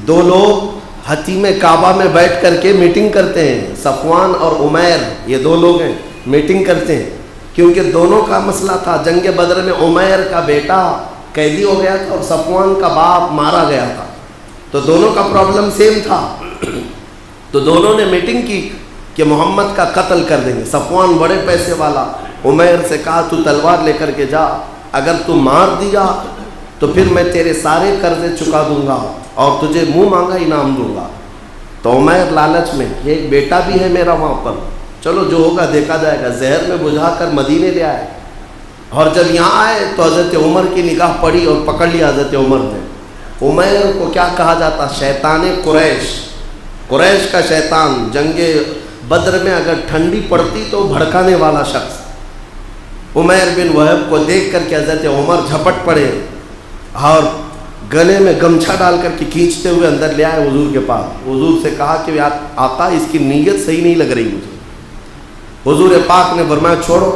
دو لوگ حتیم کعبہ میں بیٹھ کر کے میٹنگ کرتے ہیں، صفوان اور عمیر، یہ دو لوگ ہیں، میٹنگ کرتے ہیں کیونکہ دونوں کا مسئلہ تھا۔ جنگ بدر میں عمیر کا بیٹا قیدی ہو گیا تھا اور صفوان کا باپ مارا گیا تھا، تو دونوں کا پرابلم سیم تھا۔ تو دونوں نے میٹنگ کی کہ محمد کا قتل کر دیں گے۔ صفوان بڑے پیسے والا، عمیر سے کہا تو تلوار لے کر کے جا، اگر تو مار دیا تو پھر میں تیرے سارے قرضے چکا دوں گا اور تجھے منہ مانگا انعام دوں گا۔ تو عمیر لالچ میں، یہ ایک بیٹا بھی ہے میرا وہاں پر، چلو جو ہوگا دیکھا جائے گا، زہر میں بجھا کر مدینے لے آئے۔ اور جب یہاں آئے تو حضرت عمر کی نگاہ پڑی اور پکڑ لیا حضرت عمر نے۔ عمیر کو کیا کہا جاتا؟ شیطان قریش، قریش کا شیطان۔ جنگ بدر میں اگر ٹھنڈی پڑتی تو بھڑکانے والا شخص۔ عمیر بن وہب کو دیکھ کر کے حضرت عمر جھپٹ پڑے اور گلے میں گمچھا ڈال کر کے کھینچتے ہوئے اندر لے آئے حضور کے پاس۔ حضور سے کہا کہ آقا اس کی نیت صحیح نہیں لگ رہی مجھے۔ حضور پاک نے فرمایا چھوڑو۔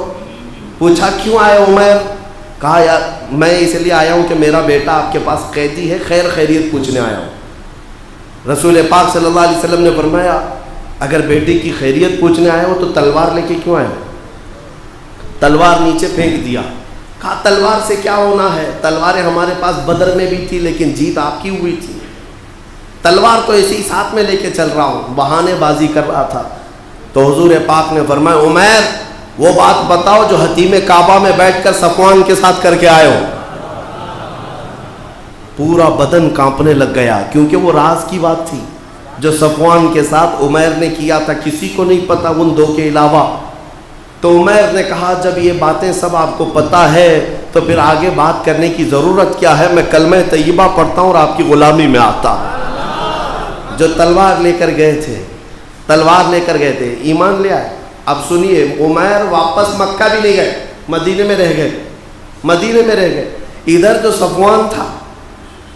پوچھا کیوں آئے عمیر؟ کہا یار میں اس لیے آیا ہوں کہ میرا بیٹا آپ کے پاس قیدی ہے، خیر خیریت پوچھنے آیا ہوں۔ رسول پاک صلی اللہ علیہ وسلم نے فرمایا اگر بیٹے کی خیریت پوچھنے آئے ہو تو تلوار لے کے کیوں آئے ہو؟ تلوار نیچے پھینک دیا۔ کہا تلوار سے کیا ہونا ہے، تلواریں ہمارے پاس بدر میں بھی تھی لیکن جیت آپ کی ہوئی تھی، تلوار تو ایسے ہی ساتھ میں لے کے چل رہا ہوں، بہانے بازی کر رہا تھا۔ تو حضور پاک نے فرمایا عمیر وہ بات بتاؤ جو حتیم کعبہ میں بیٹھ کر صفوان کے ساتھ کر کے آئے ہو۔ پورا بدن کانپنے لگ گیا کیونکہ وہ راز کی بات تھی جو صفوان کے ساتھ عمیر نے کیا تھا، کسی کو نہیں پتا ان دو کے علاوہ۔ تو عمیر نے کہا جب یہ باتیں سب آپ کو پتا ہے تو پھر آگے بات کرنے کی ضرورت کیا ہے، میں کلمہ طیبہ پڑھتا ہوں اور آپ کی غلامی میں آتا ہوں۔ جو تلوار لے کر گئے تھے، تلوار لے کر گئے تھے، ایمان لے آئے۔ اب سنیے، عمیر واپس مکہ بھی نہیں گئے، مدینے میں رہ گئے، مدینے میں رہ گئے۔ ادھر جو صفوان تھا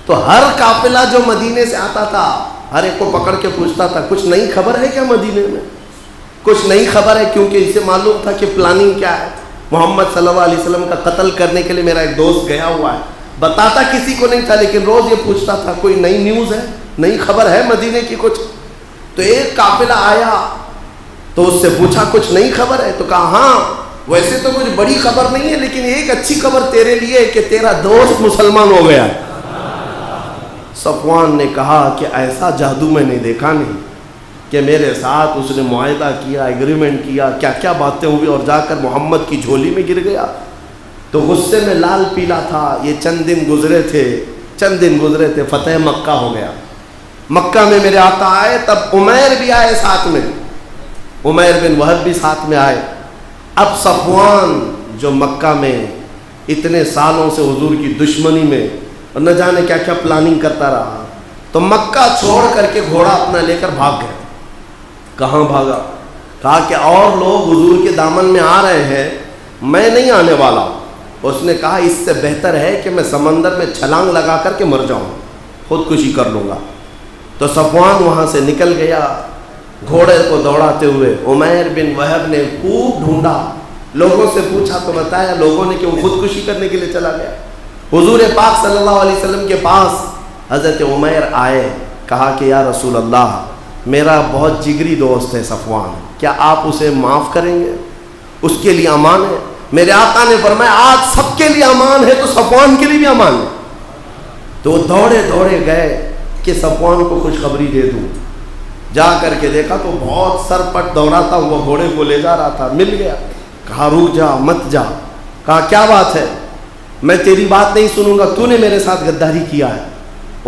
تو ہر قافلہ جو مدینے سے آتا تھا ہر ایک کو پکڑ کے پوچھتا تھا کچھ نئی خبر ہے کیا مدینے میں، کچھ نئی خبر ہے، کیونکہ اسے معلوم تھا کہ پلاننگ کیا ہے۔ محمد صلی اللہ علیہ وسلم کا قتل کرنے کے لیے میرا ایک دوست گیا ہوا ہے، بتاتا کسی کو نہیں تھا لیکن روز یہ پوچھتا تھا کوئی نئی نیوز ہے، نئی خبر ہے مدینے کی کچھ۔ تو ایک قافلہ آیا تو اس سے پوچھا کچھ نئی خبر ہے، تو کہا ہاں ویسے تو کچھ بڑی خبر نہیں ہے لیکن ایک اچھی خبر تیرے لیے ہے کہ تیرا دوست مسلمان ہو گیا ہے۔ صفوان نے کہا کہ ایسا جادو میں نے دیکھا نہیں، کہ میرے ساتھ اس نے معاہدہ کیا، ایگریمنٹ کیا، کیا کیا باتیں ہوئی، اور جا کر محمد کی جھولی میں گر گیا تو غصے میں لال پیلا تھا۔ یہ چند دن گزرے تھے، فتح مکہ ہو گیا۔ مکہ میں میرے آقا آئے، تب عمیر بھی آئے ساتھ میں، عمیر بن وہب بھی ساتھ میں آئے۔ اب صفوان جو مکہ میں اتنے سالوں سے حضور کی دشمنی میں اور نہ جانے کیا کیا پلاننگ کرتا رہا، تو مکہ چھوڑ کر کے گھوڑا اپنا لے کر بھاگ گیا۔ کہاں بھاگا؟ کہا کہ اور لوگ حضور کے دامن میں آ رہے ہیں، میں نہیں آنے والا۔ اس نے کہا اس سے بہتر ہے کہ میں سمندر میں چھلانگ لگا کر کے مر جاؤں، خودکشی کر لوں گا۔ تو صفوان وہاں سے نکل گیا گھوڑے کو دوڑاتے ہوئے۔ عمیر بن وہب نے خوب ڈھونڈا، لوگوں سے پوچھا تو بتایا لوگوں نے کہ وہ خودکشی کرنے کے لیے چلا گیا۔ حضور پاک صلی اللہ علیہ وسلم کے پاس حضرت عمیر آئے، کہا کہ یا رسول اللہ، میرا بہت جگری دوست ہے صفوان، کیا آپ اسے معاف کریں گے؟ اس کے لیے امان ہے۔ میرے آقا نے فرمایا آج سب کے لیے امان ہے تو صفوان کے لیے بھی امان ہے۔ تو وہ دوڑے گئے کہ صفوان کو خوشخبری دے دوں۔ جا کر کے دیکھا تو بہت سرپٹ دوڑاتا ہوا گھوڑے کو لے جا رہا تھا، مل گیا۔ کہا رک جا، مت جا۔ کہا کیا بات ہے؟ میں تیری بات نہیں سنوں گا، تو نے میرے ساتھ غداری کیا ہے۔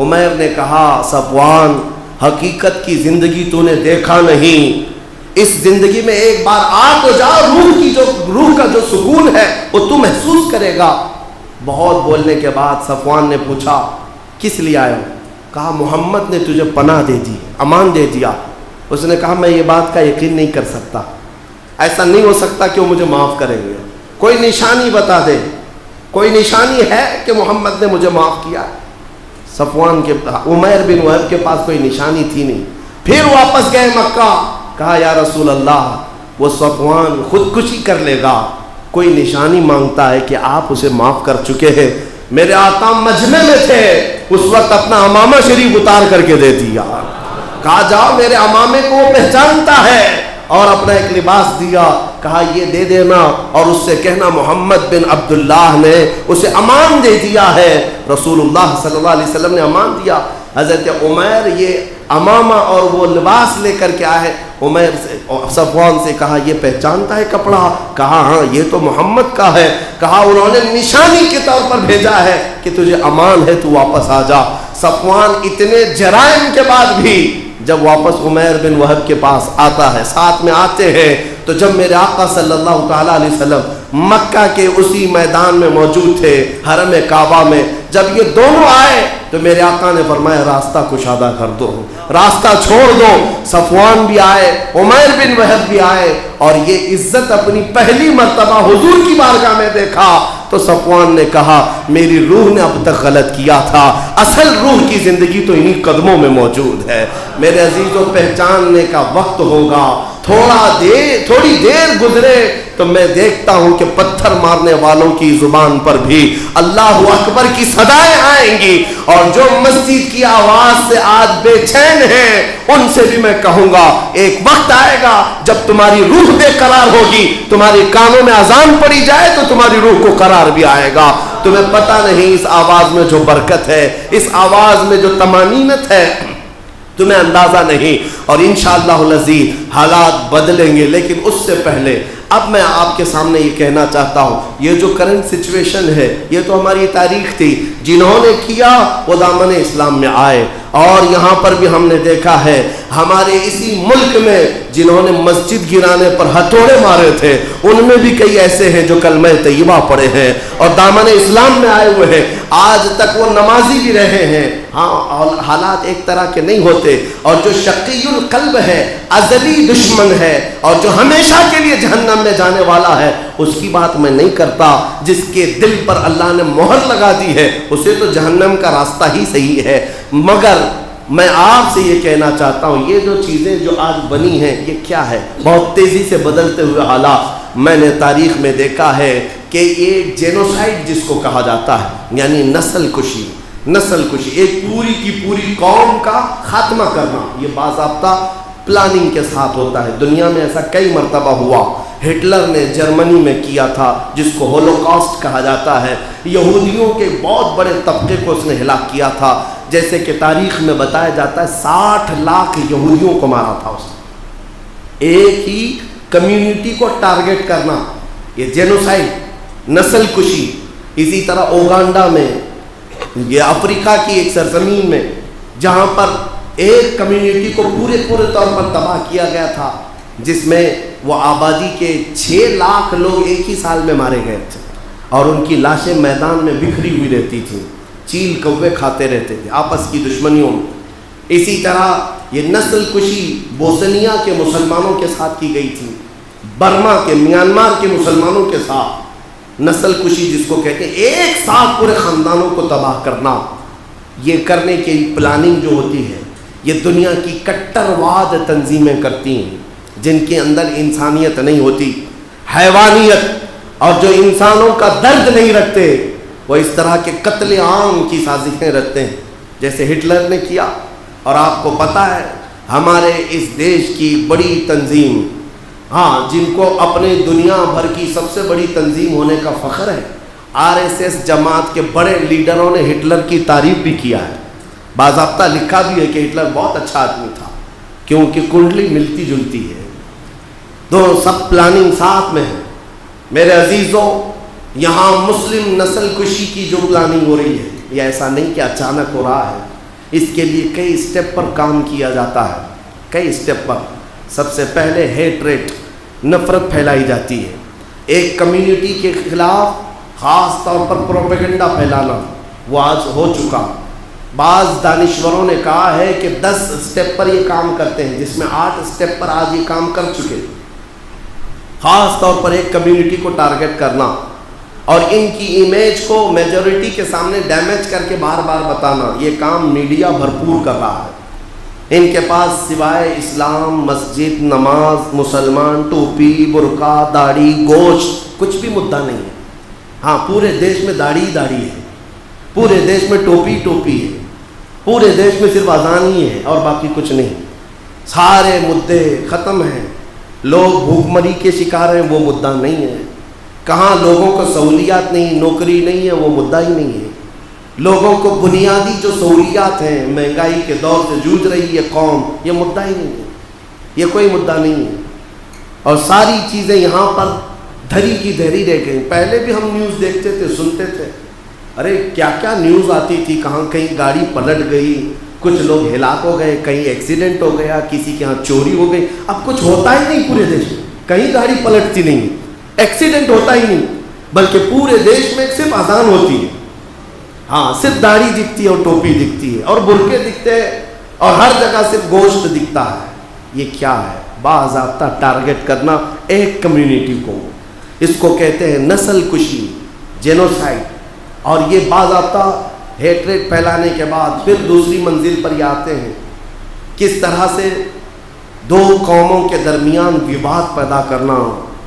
عمیر نے کہا صفوان، حقیقت کی زندگی تو نے دیکھا نہیں، اس زندگی میں ایک بار آ تو جا، روح کا جو سکون ہے وہ تو محسوس کرے گا۔ بہت بولنے کے بعد صفوان نے پوچھا کس لیے آئے ہو؟ کہا محمد نے تجھے پناہ دے دی، امان دے دیا۔ اس نے کہا میں یہ بات کا یقین نہیں کر سکتا، ایسا نہیں ہو سکتا کہ وہ مجھے معاف کریں گے، کوئی نشانی بتا دے، کوئی نشانی ہے کہ محمد نے مجھے معاف کیا؟ عمیر بن وہب کے پاس کوئی نشانی تھی نہیں۔ پھر واپس گئے مکہ، کہا یا رسول اللہ، وہ صفوان خودکشی کر لے گا، کوئی نشانی مانگتا ہے کہ آپ اسے معاف کر چکے ہیں۔ میرے آقا مجمع میں تھے، اس وقت اپنا امامہ شریف اتار کر کے دے دیا۔ کہا جاؤ میرے امامے کو وہ پہچانتا ہے، اور اپنا ایک لباس دیا، کہا یہ دے دینا اور اس سے کہنا محمد بن عبداللہ نے اسے امان دے دیا ہے۔ رسول اللہ صلی اللہ علیہ وسلم نے امان دیا۔ حضرت عمیر یہ امامہ اور وہ لباس لے کر کے آئے، عمیر سے صفوان سے کہا یہ پہچانتا ہے کپڑا؟ کہا ہاں یہ تو محمد کا ہے۔ کہا انہوں نے نشانی کے طور پر بھیجا ہے کہ تجھے امان ہے، تو واپس آ جا۔ صفوان اتنے جرائم کے بعد بھی جب واپس عمیر بن وہب کے پاس آتا ہے، ساتھ میں آتے ہیں، تو جب میرے آقا صلی اللہ تعالیٰ علیہ وسلم مکہ کے اسی میدان میں موجود تھے، حرم کعبہ میں، جب یہ دونوں آئے تو میرے آقا نے فرمایا راستہ کشادہ کر دو، راستہ چھوڑ دو۔ صفوان بھی آئے، عمیر بن وہب بھی آئے، اور یہ عزت اپنی پہلی مرتبہ حضور کی بارگاہ میں دیکھا تو صفوان نے کہا میری روح نے اب تک غلط کیا تھا، اصل روح کی زندگی تو انہی قدموں میں موجود ہے۔ میرے عزیزوں، پہچاننے کا وقت ہوگا، تھوڑی دیر گزرے تو میں دیکھتا ہوں کہ پتھر مارنے والوں کی زبان پر بھی اللہ اکبر کی صدائیں آئیں گی، اور جو مسجد کی آواز سے آج بے چین ہیں ان سے بھی میں کہوں گا ایک وقت آئے گا جب تمہاری روح بے قرار ہوگی، تمہاری کانوں میں اذان پڑی جائے تو تمہاری روح کو قرار بھی آئے گا۔ تمہیں پتہ نہیں اس آواز میں جو برکت ہے، اس آواز میں جو طمانینت ہے، تمہیں اندازہ نہیں، اور انشاءاللہ العزیز حالات بدلیں گے۔ لیکن اس سے پہلے اب میں آپ کے سامنے یہ کہنا چاہتا ہوں، یہ جو کرنٹ سچویشن ہے یہ تو ہماری تاریخ تھی، جنہوں نے کیا وہ دامن اسلام میں آئے، اور یہاں پر بھی ہم نے دیکھا ہے ہمارے اسی ملک میں جنہوں نے مسجد گرانے پر ہتھوڑے مارے تھے، ان میں بھی کئی ایسے ہیں جو کلمہ طیبہ پڑھے ہیں اور دامن اسلام میں آئے ہوئے ہیں، آج تک وہ نمازی بھی رہے ہیں۔ ہاں، حالات ایک طرح کے نہیں ہوتے، اور جو شقی القلب ہے، ازلی دشمن ہے، اور جو ہمیشہ کے لیے جہنم میں جانے والا ہے، اس کی بات میں نہیں کرتا۔ جس کے دل پر اللہ نے مہر لگا دی ہے اسے تو جہنم کا راستہ ہی صحیح ہے۔ مگر میں آپ سے یہ کہنا چاہتا ہوں، یہ جو چیزیں جو آج بنی ہیں یہ کیا ہے؟ بہت تیزی سے بدلتے ہوئے حالات میں نے تاریخ میں دیکھا ہے کہ یہ جینوسائیڈ جس کو کہا جاتا ہے، یعنی نسل کشی، ایک پوری کی پوری قوم کا خاتمہ کرنا، یہ باضابطہ پلاننگ کے ساتھ ہوتا ہے۔ دنیا میں ایسا کئی مرتبہ ہوا، ہٹلر نے جرمنی میں کیا تھا جس کو ہولوکاسٹ کہا جاتا ہے، یہودیوں کے بہت بڑے طبقے کو اس نے ہلاک کیا تھا، جیسے کہ تاریخ میں بتایا جاتا ہے 60 لاکھ یہودیوں کو مارا تھا اس نے۔ ایک ہی کمیونٹی کو ٹارگٹ کرنا، یہ جینوسائڈ، نسل کشی. اسی طرح اوگانڈا میں، یہ افریقہ کی ایک سرزمین میں، جہاں پر ایک کمیونٹی کو پورے طور پر تباہ کیا گیا تھا، جس میں وہ آبادی کے 6 لاکھ لوگ ایک ہی سال میں مارے گئے تھے، اور ان کی لاشیں میدان میں بکھری ہوئی رہتی تھیں، چیل کوے کھاتے رہتے تھے آپس کی دشمنیوں میں. اسی طرح یہ نسل کشی بوسنیا کے مسلمانوں کے ساتھ کی گئی تھی، برما کے، میانمار کے مسلمانوں کے ساتھ نسل کشی جس کو کہتے ہیں، ایک ساتھ پورے خاندانوں کو تباہ کرنا. یہ کرنے کی پلاننگ جو ہوتی ہے، یہ دنیا کی کٹر واد تنظیمیں کرتی ہیں، جن کے اندر انسانیت نہیں ہوتی، حیوانیت، اور جو انسانوں کا درد نہیں رکھتے، وہ اس طرح کے قتل عام کی سازشیں رکھتے ہیں، جیسے ہٹلر نے کیا. اور آپ کو پتہ ہے ہمارے اس دیش کی بڑی تنظیم، ہاں، جن کو اپنے دنیا بھر کی سب سے بڑی تنظیم ہونے کا فخر ہے، RSS جماعت کے بڑے لیڈروں نے ہٹلر کی تعریف بھی کیا ہے، باضابطہ لکھا بھی ہے کہ ہٹلر بہت اچھا آدمی تھا، کیونکہ کنڈلی ملتی جلتی ہے، دونوں سب پلاننگ ساتھ میں ہے. میرے عزیزوں، یہاں مسلم نسل کشی کی جو پلاننگ ہو رہی ہے، یہ ایسا نہیں کہ اچانک ہو رہا ہے، اس کے لیے کئی اسٹیپ پر کام کیا جاتا ہے، کئی اسٹیپ پر. سب سے پہلے ہیٹریٹ، نفرت پھیلائی جاتی ہے، ایک کمیونٹی کے خلاف خاص طور پر پروپیگنڈا پھیلانا، وہ آج ہو چکا. بعض دانشوروں نے کہا ہے کہ 10 اسٹیپ پر یہ کام کرتے ہیں، جس میں 8 اسٹیپ پر آج یہ کام کر چکے. خاص طور پر ایک کمیونٹی کو ٹارگٹ کرنا اور ان کی امیج کو میجورٹی کے سامنے ڈیمیج کر کے بار بار بتانا، یہ کام میڈیا بھرپور کر رہا ہے. ان کے پاس سوائے اسلام، مسجد، نماز، مسلمان، ٹوپی، برقع، داڑھی، گوشت، کچھ بھی مدعا نہیں ہے. ہاں، پورے دیش میں داڑھی ہی داڑھی ہے، پورے دیش میں ٹوپی ٹوپی ہے، پورے دیش میں صرف اذان ہی ہے اور باقی کچھ نہیں. سارے مدعے ختم ہیں. لوگ بھوک مری کے شکار ہیں، وہ مدعا نہیں ہے. کہاں لوگوں کو سہولیات نہیں، نوکری نہیں ہے، وہ مدعا ہی نہیں ہے. لوگوں کو بنیادی جو سہولیات ہیں، مہنگائی کے دور سے جوجھ رہی ہے قوم، یہ مدعا ہی نہیں ہے، یہ کوئی مدعا نہیں ہے. اور ساری چیزیں یہاں پر دھری کی دھری رہ گئی. پہلے بھی ہم نیوز دیکھتے تھے، سنتے تھے، ارے کیا کیا نیوز آتی تھی، کہاں کہیں گاڑی پلٹ گئی، کچھ لوگ ہلاک ہو گئے، کہیں ایکسیڈنٹ ہو گیا، کسی کے ہاں چوری ہو گئی. اب کچھ ہوتا ہی نہیں پورے دیش میں، کہیں گاڑی پلٹتی نہیں، ایکسیڈنٹ ہوتا ہی نہیں، بلکہ پورے دیش میں صرف اذان ہوتی ہے. ہاں، صرف داڑھی دکھتی ہے اور ٹوپی دکھتی ہے اور برقعے دکھتے ہیں اور ہر جگہ صرف گوشت دکھتا ہے. یہ کیا ہے؟ باضابطہ ٹارگٹ کرنا ایک کمیونٹی کو، اس کو کہتے ہیں نسل کشی، جینوسائڈ. اور یہ باضابطہ ہیٹریٹ پھیلانے کے بعد پھر دوسری منزل پر یہ آتے ہیں، کس طرح سے 2 قوموں کے درمیان وواد پیدا کرنا،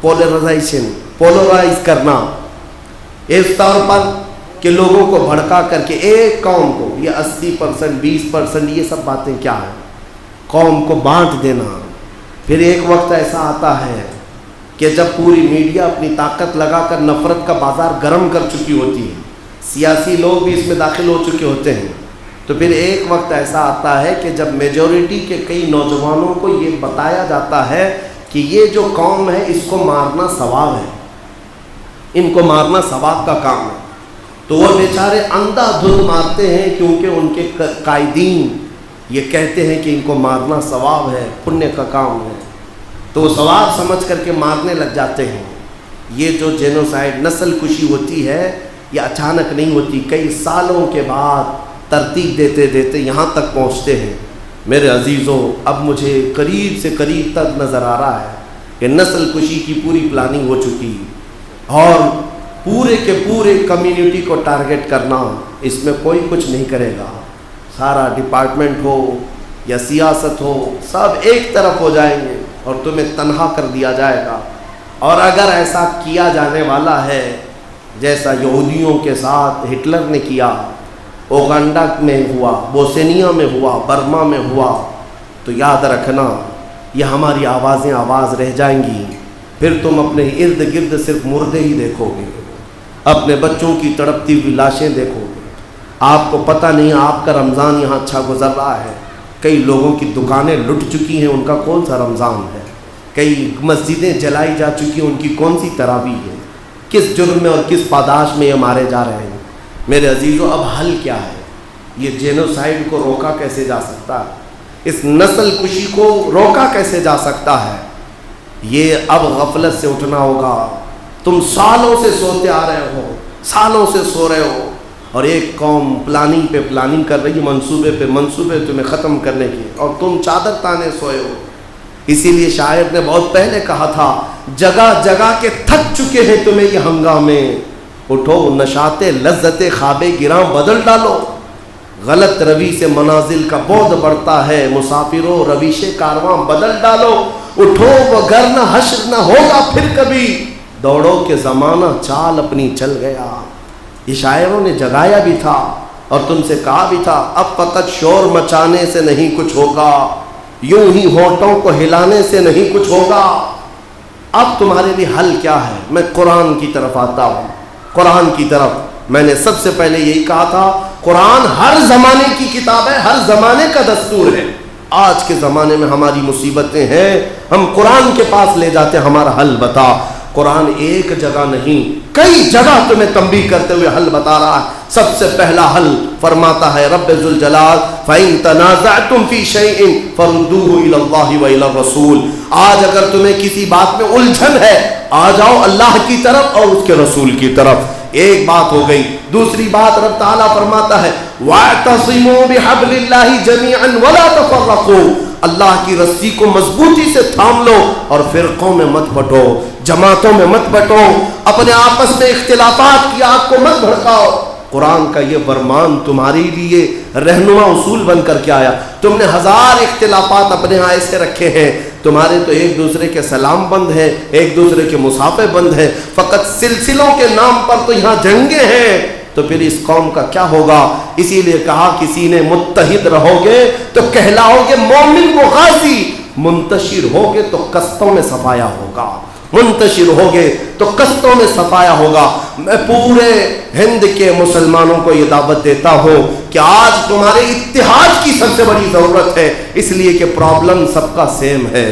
پولرائز کرنا، اس طور پر کہ لوگوں کو بھڑکا کر کے ایک قوم کو، یہ 80%، 20%، یہ سب باتیں کیا ہیں، قوم کو بانٹ دینا. پھر ایک وقت ایسا آتا ہے کہ جب پوری میڈیا اپنی طاقت لگا کر نفرت کا بازار گرم کر چکی ہوتی ہے، سیاسی لوگ بھی اس میں داخل ہو چکے ہوتے ہیں، تو پھر ایک وقت ایسا آتا ہے کہ جب میجورٹی کے کئی نوجوانوں کو یہ بتایا جاتا ہے کہ یہ جو قوم ہے اس کو مارنا ثواب ہے، ان کو مارنا ثواب کا کام ہے، تو وہ بیچارے اندھا دھند مارتے ہیں، کیونکہ ان کے قائدین یہ کہتے ہیں کہ ان کو مارنا ثواب ہے، پنیہ کا کام ہے، تو وہ ثواب سمجھ کر کے مارنے لگ جاتے ہیں. یہ جو جینوسائڈ، نسل کشی ہوتی ہے، یہ اچانک نہیں ہوتی، کئی سالوں کے بعد ترتیب دیتے دیتے یہاں تک پہنچتے ہیں. میرے عزیزوں، اب مجھے قریب سے قریب تک نظر آ رہا ہے کہ نسل کشی کی پوری پلاننگ ہو چکی اور پورے کے پورے کمیونٹی کو ٹارگٹ کرنا، اس میں کوئی کچھ نہیں کرے گا. سارا ڈپارٹمنٹ ہو یا سیاست ہو، سب ایک طرف ہو جائیں گے اور تمہیں تنہا کر دیا جائے گا. اور اگر ایسا کیا جانے والا ہے جیسا یہودیوں کے ساتھ ہٹلر نے کیا، اوگانڈا میں ہوا، بوسنیا میں ہوا، برما میں ہوا، تو یاد رکھنا یہ ہماری آوازیں آواز رہ جائیں گی. پھر تم اپنے ارد گرد صرف مردے ہی دیکھو گے، اپنے بچوں کی تڑپتی ہوئی لاشیں دیکھو گے. آپ کو پتہ نہیں آپ کا رمضان یہاں اچھا گزر رہا ہے، کئی لوگوں کی دکانیں لٹ چکی ہیں، ان کا کون سا رمضان ہے. کئی مسجدیں جلائی جا چکی ہیں، ان کی کون سی تراویح ہے؟ کس جرم میں اور کس پاداش میں یہ مارے جا رہے ہیں؟ میرے عزیزو، اب حل کیا ہے؟ یہ جینوسائیڈ کو روکا کیسے جا سکتا ہے؟ اس نسل کشی کو روکا کیسے جا سکتا ہے؟ یہ اب غفلت سے اٹھنا ہوگا۔ تم سالوں سے سوتے آ رہے ہو، سالوں سے سو رہے ہو، اور ایک قوم پلاننگ پہ پلاننگ کر رہی ہے، منصوبے پہ منصوبے تمہیں ختم کرنے کی، اور تم چادر تانے سوئے ہو۔ اسی لیے شاعر نے بہت پہلے کہا تھا، جگہ جگہ کے تھک چکے ہیں تمہیں یہ ہنگامے، اٹھو نشاط لذت خواب گراں بدل ڈالو۔ غلط روی سے منازل کا بعد بڑھتا ہے، مسافروں رویش کارواں بدل ڈالو۔ اٹھو وگرنہ حشر نہ ہوگا پھر کبھی، دوڑو کہ زمانہ چال اپنی چل گیا۔ یہ شاعروں نے جگایا بھی تھا اور تم سے کہا بھی تھا، اب فقط شور مچانے سے نہیں کچھ ہوگا، یوں ہی ہونٹوں کو ہلانے سے نہیں کچھ ہوگا۔ اب تمہارے لیے حل کیا ہے؟ میں قرآن کی طرف آتا ہوں، قرآن کی طرف۔ میں نے سب سے پہلے یہی کہا تھا، قرآن ہر زمانے کی کتاب ہے، ہر زمانے کا دستور ہے۔ آج کے زمانے میں ہماری مصیبتیں ہیں، ہم قرآن کے پاس لے جاتے ہیں، ہمارا حل بتا۔ قرآن ایک جگہ نہیں، کئی جگہ تمہیں تنبیہ کرتے ہوئے حل بتا رہا ہے۔ سب سے پہلا حل فرماتا ہے رب ذوالجلال، فَإِن تَنَازَعْتُمْ فِي شَيْءٍ فَرُدُّوهُ إِلَى اللَّهِ وَإِلَى الرَّسُولِ۔ آج اگر تمہیں کسی بات میں الجھن ہے، آ جاؤ اللہ کی طرف اور اس کے رسول کی طرف۔ ایک بات ہو گئی۔ دوسری بات رب تعالیٰ فرماتا ہے وَاعْتَصِمُوا بِحَبْلِ اللَّهِ جَمِيعًا وَلَا تَفَرَّقُوا۔ اللہ کی رسی کو مضبوطی سے تھام لو اور فرقوں میں مت بٹو، جماعتوں میں مت بٹو، اپنے آپس میں اختلافات کی آگ کو مت بھڑکاؤ۔ قرآن کا یہ فرمان تمہارے لیے رہنما اصول بن کر کے آیا۔ تم نے ہزار اختلافات اپنے ہاں ایسے رکھے ہیں، تمہارے تو ایک دوسرے کے سلام بند ہیں، ایک دوسرے کے مصافحے بند ہیں، فقط سلسلوں کے نام پر تو یہاں جنگیں ہیں۔ تو پھر اس قوم کا کیا ہوگا؟ اسی لیے کہا کسی نے متحد رہو گے تو کہلاؤ گے مومن و غازی، منتشر ہوگے تو قصتوں میں صفایا ہوگا، منتشر ہوگے تو قصتوں میں صفایا ہوگا۔ میں پورے ہند کے مسلمانوں کو یہ دعوت دیتا ہوں کہ آج تمہارے اتحاد کی سب سے بڑی ضرورت ہے، اس لیے کہ پرابلم سب کا سیم ہے،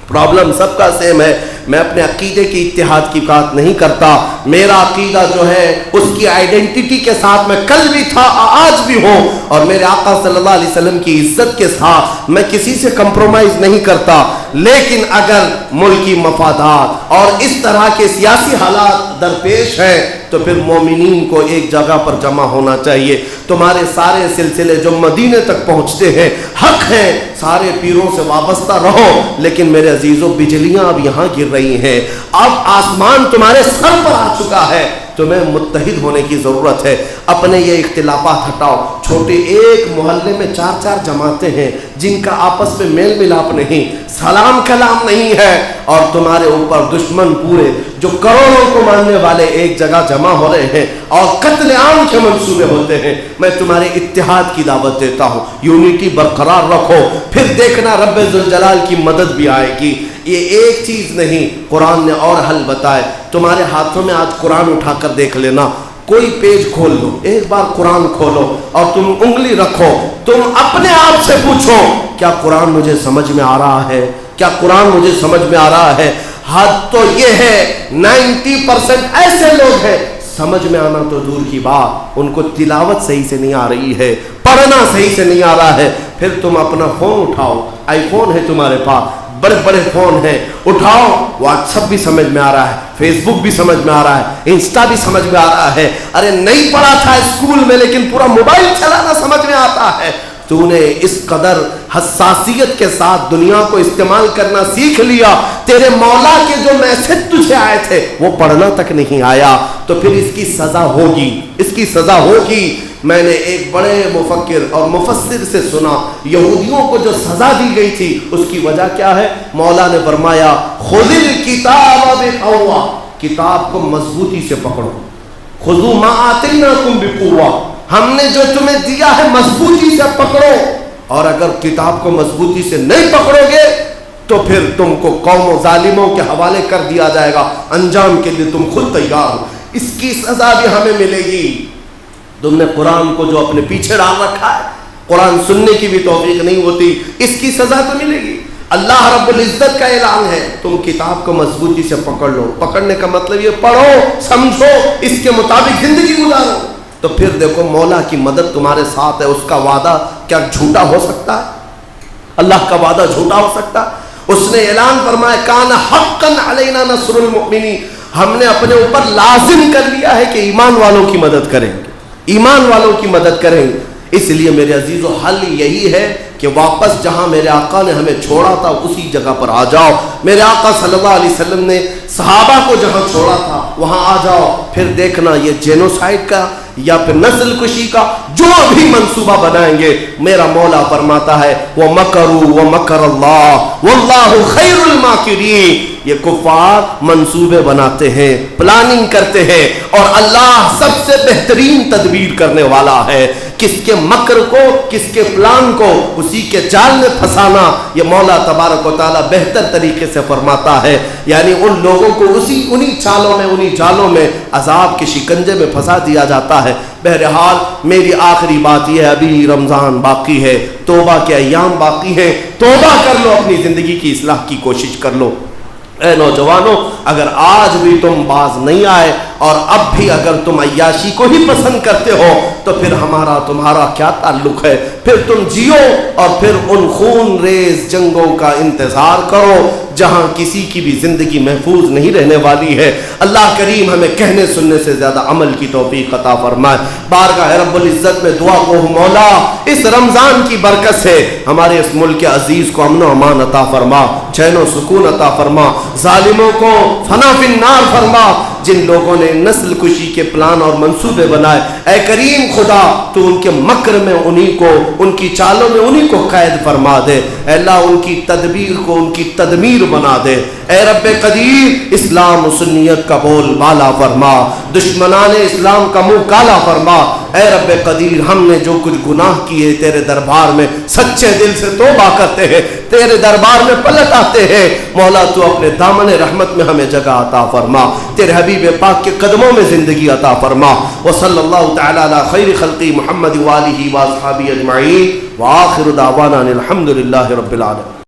پرابلم سب کا سیم ہے۔ میں اپنے عقیدے کی اتحاد کی بات نہیں کرتا، میرا عقیدہ جو ہے اس کی آئیڈینٹی کے ساتھ میں کل بھی تھا آج بھی ہوں، اور میرے آقا صلی اللہ علیہ وسلم کی عزت کے ساتھ میں کسی سے کمپرومائز نہیں کرتا۔ لیکن اگر ملکی مفادات اور اس طرح کے سیاسی حالات درپیش ہیں تو پھر مومنین کو ایک جگہ پر جمع ہونا چاہیے۔ تمہارے سارے سلسلے جو مدینے تک پہنچتے ہیں حق ہیں، سارے پیروں سے وابستہ رہو، لیکن میرے عزیزوں بجلیاں اب یہاں گر رہی ہیں، اب آسمان تمہارے سر پر آ چکا ہے، تمہیں متحد ہونے کی ضرورت ہے۔ اپنے یہ اختلافات ہٹاؤ۔ چھوٹے ایک محلے میں 4 جماعتیں ہیں جن کا آپس میں میل ملاپ نہیں، سلام کلام نہیں ہے، اور تمہارے اوپر دشمن پورے جو کروڑوں کو ماننے والے ایک جگہ جمع ہو رہے ہیں اور قتل عام کے منصوبے ہوتے ہیں۔ میں تمہارے اتحاد کی دعوت دیتا ہوں، یونٹی برقرار رکھو، پھر دیکھنا رب ذوالجلال کی مدد بھی آئے گی۔ یہ ایک چیز نہیں، قرآن نے اور حل بتائے۔ تمہارے ہاتھوں میں آج قرآن اٹھا کر دیکھ لینا، کوئی پیج کھول لو، ایک بار قرآن کھولو اور تم انگلی رکھو، تم اپنے آپ سے پوچھو کیا قرآن مجھے سمجھ میں آ رہا ہے؟ کیا قرآن مجھے سمجھ میں آ رہا ہے؟ حد تو یہ ہے 90% ایسے لوگ ہیں سمجھ میں آنا تو دور کی بات، ان کو تلاوت صحیح سے نہیں آ رہی ہے، پڑھنا صحیح سے نہیں آ رہا ہے۔ پھر تم اپنا فون اٹھاؤ، آئی فون ہے تمہارے پاس، بڑے بڑے فون ہیں، اٹھاؤ، واٹس ایپ بھی سمجھ میں آ رہا ہے، فیس بک بھی سمجھ میں آ رہا ہے، انسٹا بھی سمجھ میں آ رہا ہے۔ ارے نہیں پڑھا تھا اسکول میں لیکن پورا موبائل چلانا سمجھ میں آتا ہے۔ تو نے اس قدر حساسیت کے ساتھ دنیا کو استعمال کرنا سیکھ لیا، تیرے مولا کے جو میسج تجھے آئے تھے وہ پڑھنا تک نہیں آیا، تو پھر اس کی سزا ہوگی، اس کی سزا ہوگی۔ میں نے ایک بڑے مفکر اور مفسر سے سنا، یہودیوں کو جو سزا دی گئی تھی اس کی وجہ کیا ہے؟ مولا نے فرمایا خذ الکتاب بقوہ، کتاب کو مضبوطی سے پکڑو، خذوا ما آتیناکم بقوہ، ہم نے جو تمہیں دیا ہے مضبوطی سے پکڑو، اور اگر کتاب کو مضبوطی سے نہیں پکڑو گے تو پھر تم کو قوم و ظالموں کے حوالے کر دیا جائے گا، انجام کے لیے تم خود تیار ہو، اس کی سزا بھی ہمیں ملے گی۔ تم نے قرآن کو جو اپنے پیچھے ڈال رکھا ہے، قرآن سننے کی بھی توفیق نہیں ہوتی، اس کی سزا تو ملے گی۔ اللہ رب العزت کا اعلان ہے تم کتاب کو مضبوطی سے پکڑ لو. پکڑنے کا مطلب یہ پڑھو, سمجھو, اس کے مطابق زندگی گزارو. تو پھر دیکھو مولا کی مدد تمہارے ساتھ ہے. اس کا وعدہ کیا جھوٹا ہو سکتا ہے؟ اللہ کا وعدہ جھوٹا ہو سکتا ہے؟ اس نے اعلان فرمایا کان حقا علینا نصر المؤمنین, ہم نے اپنے اوپر لازم کر لیا ہے کہ ایمان والوں کی مدد کریں گے, ایمان والوں کی مدد کریں گے. اس لیے میرے عزیزو حل یہی ہے کہ واپس جہاں میرے آقا نے ہمیں چھوڑا تھا اسی جگہ پر آ جاؤ. میرے آقا صلی اللہ علیہ وسلم نے صحابہ کو جہاں چھوڑا تھا وہاں آ جاؤ. پھر دیکھنا یہ جینوسائیڈ کا یا پھر نسل کشی کا جو بھی منصوبہ بنائیں گے, میرا مولا فرماتا ہے وَمَكَرُوا وَمَكَرَ اللَّهُ وَاللَّهُ خَيْرُ الْمَاكِرِينَ. یہ کفار منصوبے بناتے ہیں, پلاننگ کرتے ہیں, اور اللہ سب سے بہترین تدبیر کرنے والا ہے. کس کے مکر کو, کس کے پلان کو اسی کے جال میں پھنسانا یہ مولا تبارک و تعالیٰ بہتر طریقے سے فرماتا ہے. یعنی ان لوگوں کو انہی چالوں میں, انہی جالوں میں عذاب کے شکنجے میں پھنسا دیا جاتا ہے. بہرحال میری آخری بات یہ ہے, ابھی رمضان باقی ہے, توبہ کے ایام باقی ہیں, توبہ کر لو, اپنی زندگی کی اصلاح کی کوشش کر لو. اے نوجوانوں, اگر آج بھی تم باز نہیں آئے اور اب بھی اگر تم عیاشی کو ہی پسند کرتے ہو تو پھر ہمارا تمہارا کیا تعلق ہے؟ پھر تم جیو اور پھر ان خون ریز جنگوں کا انتظار کرو جہاں کسی کی بھی زندگی محفوظ نہیں رہنے والی ہے. اللہ کریم ہمیں کہنے سننے سے زیادہ عمل کی توفیق عطا فرمائے. بارگاہ رب العزت میں دعا کو مولا اس رمضان کی برکت سے ہمارے اس ملک عزیز کو امن و امان عطا فرما, چین و سکون عطا فرما, ظالموں کو فنا فی النار فرما. جن لوگوں نے نسل کشی کے پلان اور منصوبے بنائے, اے کریم خدا تو ان کے مکر میں انہی کو, ان کی چالوں میں انہی کو قید فرما دے. اے اللہ ان کی تدبیر کو ان کی تدمیر بنا دے. اے رب قدیر اسلام و سنیت کا بول بالا فرما, دشمنان اسلام کا منہ کالا فرما. اے رب قدیر ہم نے جو کچھ گناہ کیے تیرے دربار میں سچے دل سے توبہ کرتے ہیں, تیرے دربار میں پلٹ آتے ہیں. مولا تو اپنے دامن رحمت میں ہمیں جگہ عطا فرما, تیرے حبیب پاک کے قدموں میں زندگی عطا فرما. وصلی اللہ تعالی علی خیر خلقی محمد وآلہ واصحابہ اجمعین وآخر دعوانا الحمد للہ رب العالمین.